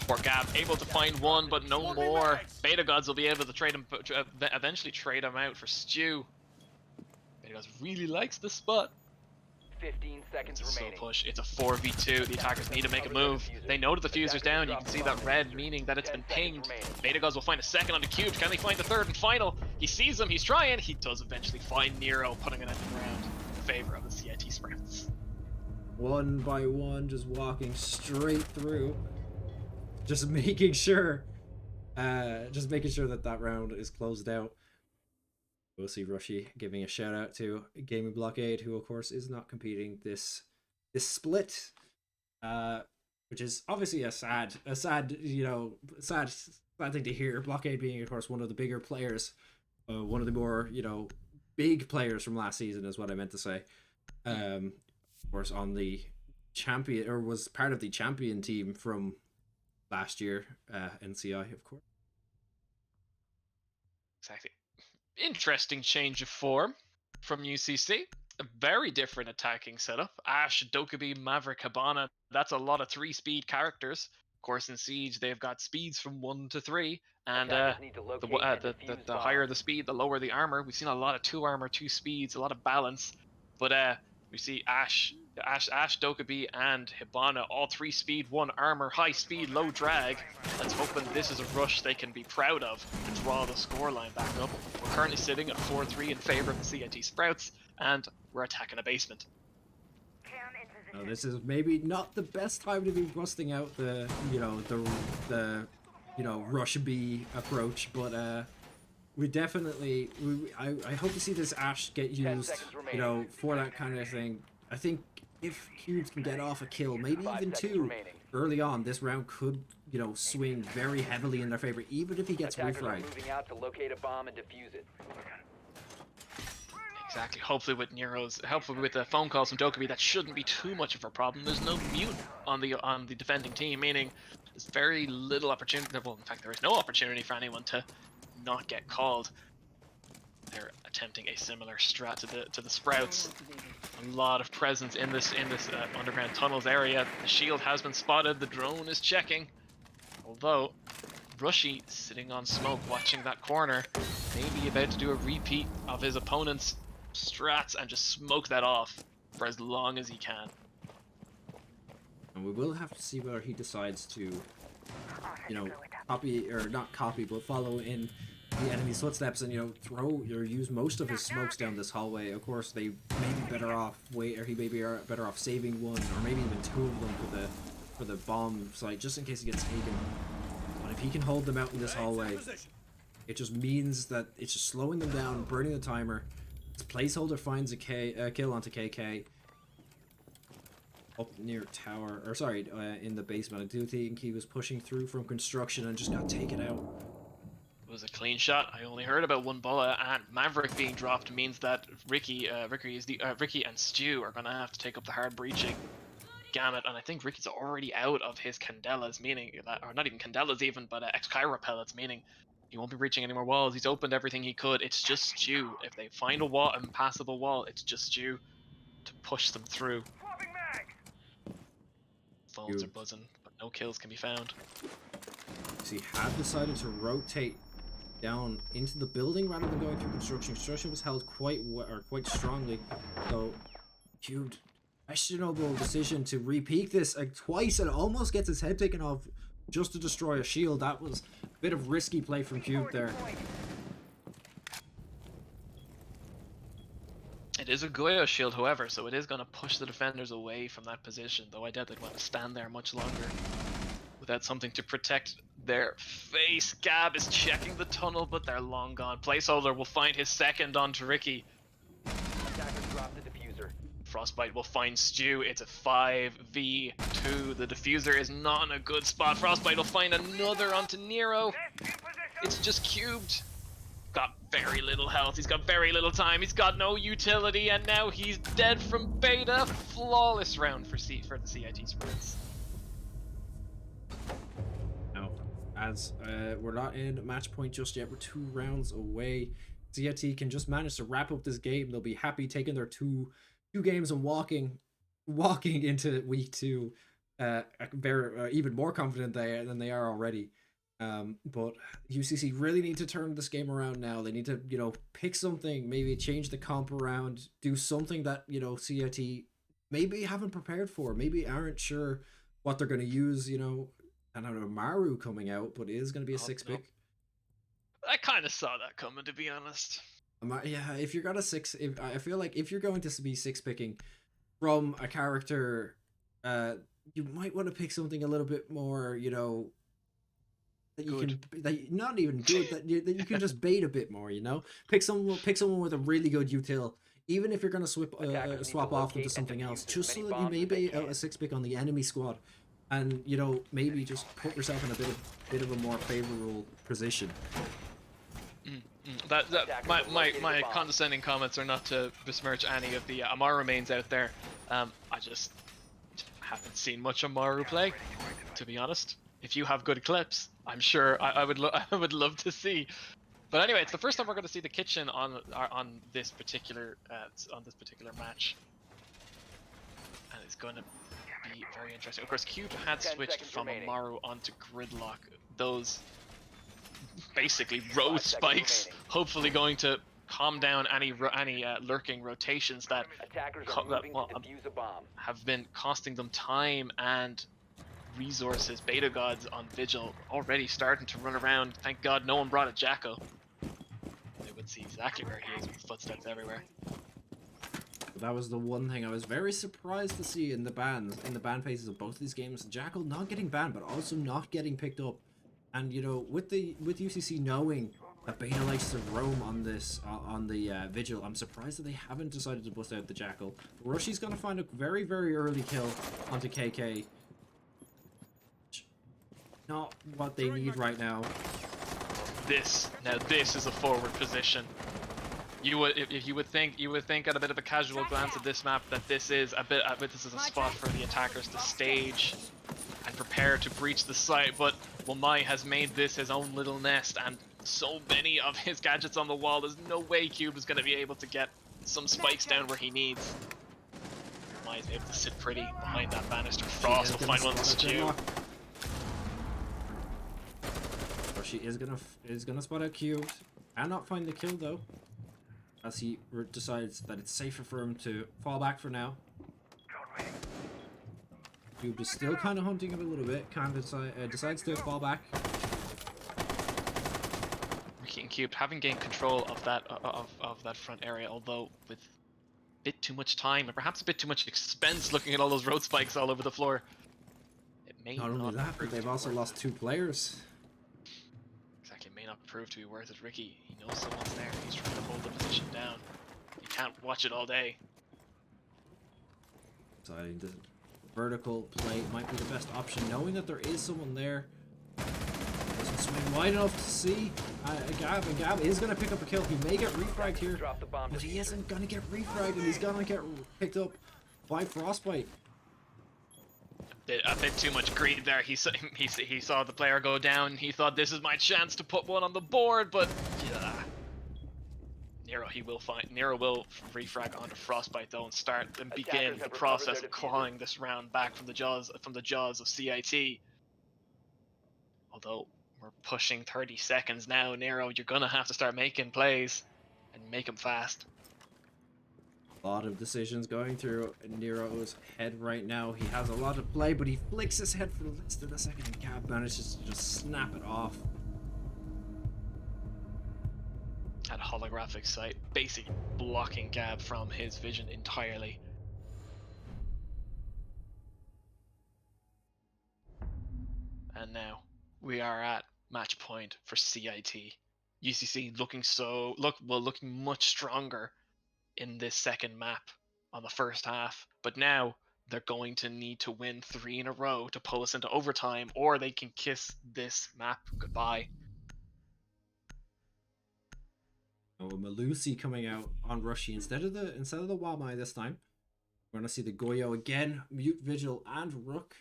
poor Gab able to find one, but no more. Beta Gods will be able to trade him, eventually trade him out for Stew. Beta Gods really likes this spot. 15 seconds It's a slow remaining. push. It's a 4v2. The attackers need to make a move. They know that the diffuser's down. You can see that red, meaning that it's been pinged. Beta Gods will find a second on the cube. Can they find the third and final? He sees him. He's trying. He does eventually find Nero, putting it at the ground in favor of the CIT Sprouts. One by one, just walking straight through. Just making sure that that round is closed out. We'll see Rushy giving a shout out to Gaming Blockade, who of course is not competing this split, which is obviously a sad thing to hear. Blockade being of course one of the bigger players, one of the more big players from last season is what I meant to say. Of course on the champion, or was part of the champion team from last year, NCI of course. Exactly. Interesting change of form from UCC. A very different attacking setup. Ash, Dokkaebi, Maverick, Hibana. That's a lot of 3-speed characters. Of course, in Siege, they've got speeds from 1 to 3. And Attackers need to locate and the defuse higher bombs. the speed, the lower the armor. We've seen a lot of 2 armor, 2 speeds, a lot of balance. But we see Ash, Dokkaebi, and Hibana, all 3 speed, 1 armor, high speed, low drag. Let's hope that this is a rush they can be proud of to draw the scoreline back up. We're currently sitting at 4-3 in favor of the CIT Sprouts, and we're attacking a basement. Now, this is maybe not the best time to be busting out the rush B approach, but we definitely I hope to see this Ash get 10 used, seconds remaining. for that kind of thing. I think if Cubes can get off a kill, maybe 5 even seconds 2 remaining. early on, this round could swing very heavily in their favor, even if he gets Attackers are refragged. moving out to locate a bomb and defuse it. Exactly. Hopefully with the phone calls from Dokkaebi, that shouldn't be too much of a problem. There's no mute on the defending team, meaning there's very little opportunity. Well, in fact, there is no opportunity for anyone to not get called. They're attempting a similar strat to the Sprouts. A lot of presence in this underground tunnels area. The shield has been spotted. The drone is checking. Although Rushy sitting on smoke, watching that corner, maybe about to do a repeat of his opponent's strats and just smoke that off for as long as he can. And we will have to see whether he decides to, copy, or not copy, but follow in the enemy's footsteps and, throw or use most of his smokes down this hallway. Of course, they may be better off he may be better off saving one, or maybe even 2 of them for the bomb site, just in case he gets taken. But if he can hold them out in this hallway, it just means that it's just slowing them down, burning the timer. His placeholder finds a kill onto KK. Up near tower, or sorry, in the basement. I do think he was pushing through from construction and just got taken out. It was a clean shot. I only heard about 1 bullet, and Maverick being dropped means that Ricky and Stu are gonna have to take up the hard breaching gamut, and I think Ricky's already out of his Candelas, meaning that, or not even Candelas even, but X-Kyra pellets, meaning he won't be reaching any more walls. He's opened everything he could. It's just Stu. If they find a wall, an impassable wall, it's just Stu to push them through. Phones are buzzing, but no kills can be found. So he had decided to rotate down into the building rather than going through construction. Construction was held quite strongly, so Cubed, questionable decision to repeat this twice and almost gets his head taken off just to destroy a shield. That was a bit of risky play from Cube there. It is a Goyo shield, however, so it is going to push the defenders away from that position, though I doubt they'd want to stand there much longer without something to protect their face. Gab is checking the tunnel, but they're long gone. Placeholder will find his second onto Ricky. Attackers drop the diffuser. Frostbite will find Stew. It's a 5v2. The diffuser is not in a good spot. Frostbite will find another onto Nero. It's just cubed. Got very little health. He's got very little time. He's got no utility, and now he's dead from beta. Flawless round for the CIT Spirits. No, as we're not in match point just yet. We're 2 rounds away. CIT can just manage to wrap up this game. They'll be happy taking their two games and walking into week 2 very even more confident than they are already. But UCC really need to turn this game around now. They need to, pick something, maybe change the comp around, do something that, CIT maybe haven't prepared for, maybe aren't sure what they're going to use, I don't know, Maru coming out, but it is going to be a 6-pick. I kind of saw that coming, to be honest. Yeah, if you're gonna I feel like if you're going to be 6-picking from a character, you might want to pick something a little bit more, that you Good. not even good, that you can just bait a bit more, Pick someone with a really good util, even if you're gonna swap off into something else, just so that you may bait out a 6-pick on the enemy squad, and maybe just put yourself in a bit of a more favorable position. My condescending comments are not to besmirch any of the Amaru mains out there. I just haven't seen much Amaru play, to be honest. If you have good clips, I'm sure I would love to see. But anyway, it's the first time we're going to see the kitchen on this particular match, and it's going to be very interesting. Of course, Cube had 10 switched seconds from remaining. Amaru onto Gridlock. Those basically road 5 seconds spikes, remaining. hopefully going to calm down any lurking rotations that Attackers Co- are moving well, to defuse a bomb. have been costing them time and resources. Beta gods on Vigil already starting to run around. Thank God no one brought a Jacko. They would see exactly where he is with footsteps everywhere. That was the one thing I was very surprised to see in the ban phases of both of these games. Jackal not getting banned, but also not getting picked up. And with UCC knowing that Beta likes to roam on this on the Vigil, I'm surprised that they haven't decided to bust out the Jackal. Rushy's gonna find a very, very early kill onto KK. Not what they need right now. This is a forward position. You would think at a bit of a casual glance at this map that this is a spot for the attackers to stage and prepare to breach the site, but Wamai has made this his own little nest, and so many of his gadgets on the wall, there's no way Cube is going to be able to get some spikes down where he needs. Wamai is able to sit pretty behind that banister. Frost will find one to Stew. Rushy is gonna spot out Cube and not find the kill though, as he decides that it's safer for him to fall back for now. Cube is still kind of hunting him a little bit, decides to fall back. Ricky and Cube having gained control of that front area, although with a bit too much time and perhaps a bit too much expense looking at all those road spikes all over the floor. It may Not only that, but prove they've to be also worth lost it. 2 players. Exactly, it may not prove to be worth it. Ricky, he knows someone's there. He's trying to hold the position down. You can't watch it all day. Deciding the vertical play might be the best option, knowing that there is someone there. Doesn't swing wide enough to see Gab, and Gab is going to pick up a kill. He may get refragged here, Drop the bomb but he diffuser. isn't going to get refragged, and he's going to get picked up by Frostbite. A bit too much greed there. He saw the player go down. He thought this is my chance to put one on the board, but yeah. Nero will refrag onto Frostbite though and start and begin Attackers the have recovered process their of diffuser. clawing this round back from the jaws of CIT. Although we're pushing 30 seconds now, Nero, you're gonna have to start making plays and make them fast. A lot of decisions going through Nero's head right now. He has a lot to play, but he flicks his head for less than a second, and Gab manages to just snap it off. At holographic sight, basically blocking Gab from his vision entirely. And now we are at match point for CIT. UCC looking much stronger in this second map on the first half, but now they're going to need to win 3 in a row to pull us into overtime, or they can kiss this map goodbye. Oh, Malusi coming out on Rushy instead of the Wamai this time. We're gonna see the Goyo again, Mute, Vigil, and Rook.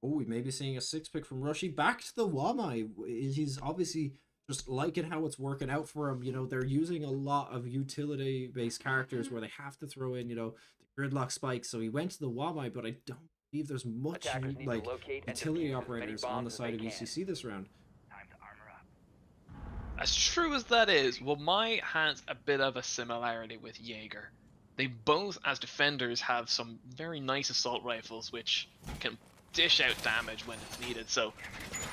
Oh, we may be seeing a 6-pick from Rushy. Back to the Wamai. He's obviously just liking how it's working out for him. You know, they're using a lot of utility-based characters where they have to throw in, you know, the gridlock spikes. So he went to the Wamai, but I don't believe there's much Attackers need to like locate and utility defuse as many operators on the bombs as side they of can. UCC this round. As true as that is, Wamai has a bit of a similarity with Jaeger. They both, as defenders, have some very nice assault rifles which can dish out damage when it's needed. So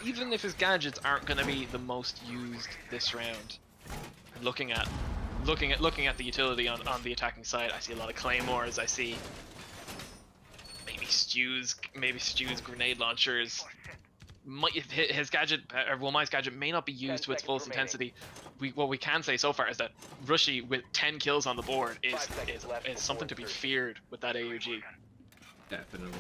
even if his gadgets aren't going to be the most used this round, looking at the utility on the attacking side, I see a lot of claymores. I see maybe Stu's grenade launchers. His gadget, or Wamai's gadget, may not be used to its fullest intensity. What we can say so far is that Rushy with 10 kills on the board is something to be feared with that AUG. Definitely.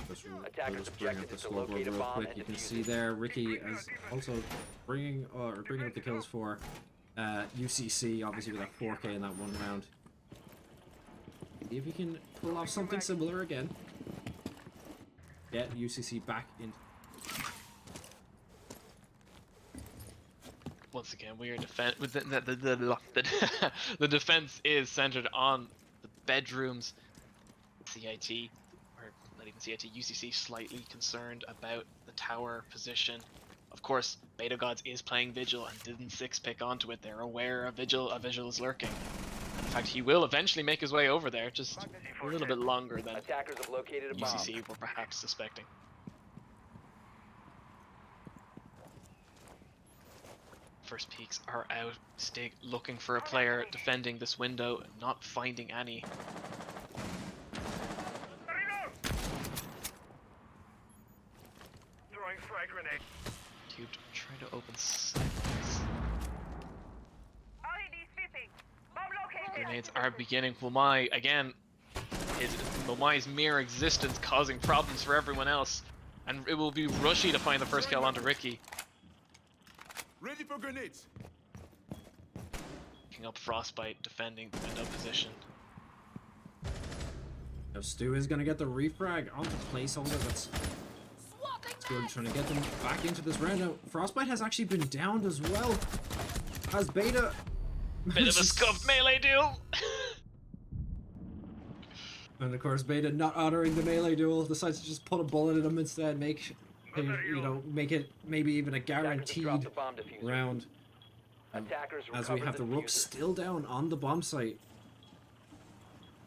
Just Attackers just bring up objective the is to scoreboard locate a real bomb quick. and You can defuse see it. there Ricky is also bringing up the kills for UCC, obviously with that 4K in that one round. See if he can pull off something similar again. Get UCC back in. Once again, we are the defense is centered on the bedrooms. CIT, or not even CIT, UCC slightly concerned about the tower position. Of course, Beta Gods is playing Vigil and didn't 6-pick onto it. They're aware of Vigil is lurking. In fact, he will eventually make his way over there, just a little bit longer than Attackers have located a bomb. UCC were perhaps suspecting. First peaks are out. Stig looking for a player defending this window, not finding any. Cubed trying to open sights. Grenades are beginning. Wamai again. Wamai's mere existence causing problems for everyone else, and it will be Rushy to find the first kill onto Ricky. Ready for grenades. Picking up Frostbite, defending the window position. Now Stu is going to get the refrag on the placeholder. That's good, trying to get them back into this round. Now, Frostbite has actually been downed as well as Beta. Bit of a scuffed melee duel. And of course, Beta, not honoring the melee duel, decides to just put a bullet in him instead, make it maybe even a guaranteed Attackers have dropped the bomb diffuser. round. Attackers As we recovered have the Rook diffuser. still down on the bomb site.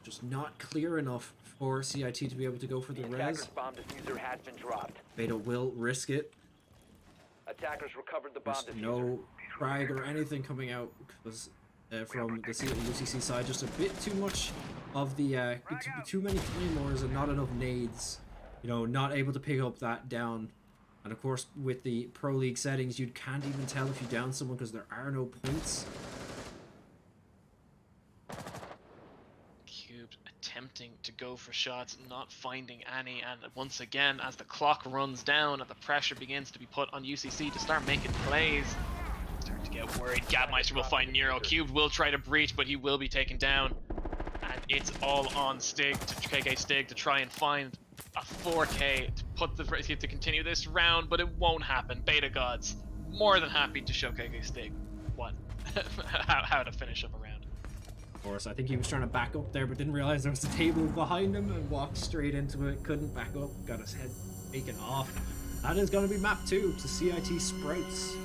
Just not clear enough for CIT to be able to go for the The res. attacker's bomb diffuser has been dropped. Beta will risk it. Attackers recovered the bomb There's diffuser. no frag or anything coming out because from the UCC side, just a bit too much of the too many claymores and not enough nades. You know, not able to pick up that down. And of course, with the Pro League settings, you can't even tell if you down someone because there are no points. Cubed attempting to go for shots, not finding any, and once again, as the clock runs down and the pressure begins to be put on UCC to start making plays, start to get worried. Gabmeister will find Nero. Cubed will try to breach, but he will be taken down. And it's all on Stig, KK Stig, to try and find a 4K to continue this round, but it won't happen. Beta Gods more than happy to show KK Stig what how to finish up a round. Of course, I think he was trying to back up there, but didn't realize there was a table behind him and walked straight into it. Couldn't back up, got his head taken off. That is going to be map 2 to CIT Sprouts.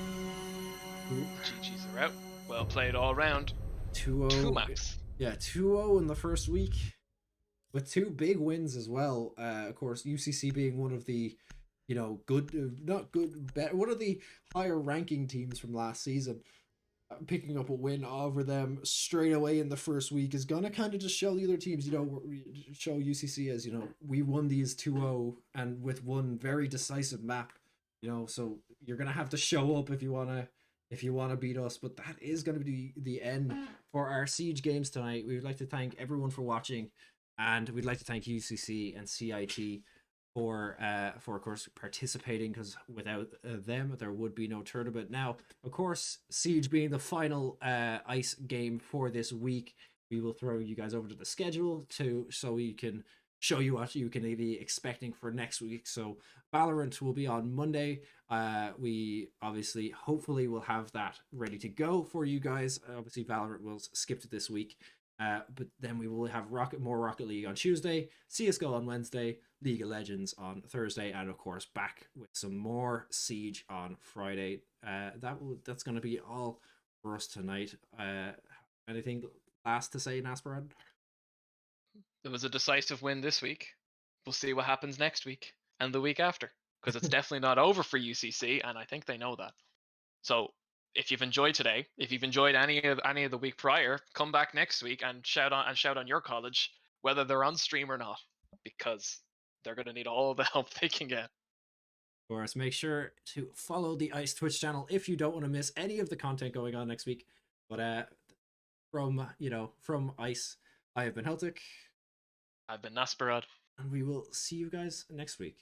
GG's are out. Well played all round. 2-0. 2 maps. Yeah, 2-0 in the first week. With 2 big wins as well. Of course, UCC being one of the, you know, one of the higher ranking teams from last season. Picking up a win over them straight away in the first week is gonna kind of just show the other teams, you know, show UCC as, you know, we won these 2-0 and with one very decisive map, you know, so you're gonna have to show up if you wanna if you want to beat us. But that is going to be the end for our Siege games tonight. We would like to thank everyone for watching, and we'd like to thank UCC and CIT for of course participating, because without them there would be no tournament. Now, of course, Siege being the final ice game for this week, we will throw you guys over to the schedule so we can show you what you can be expecting for next week. So Valorant will be on Monday. We obviously hopefully will have that ready to go for you guys. Obviously Valorant will skip to this week. But then we will have more Rocket League on Tuesday, CSGO on Wednesday, League of Legends on Thursday, and of course back with some more Siege on Friday. That's going to be all for us tonight. Anything last to say, Nasparad? There was a decisive win this week. We'll see what happens next week and the week after, because it's definitely not over for UCC, and I think they know that. So if you've enjoyed today, if you've enjoyed any of the week prior, come back next week and shout on your college, whether they're on stream or not, because they're going to need all the help they can get. Of course, make sure to follow the ICE Twitch channel if you don't want to miss any of the content going on next week. But from ICE, I have been Heltic. I've been Nasparad. And we will see you guys next week.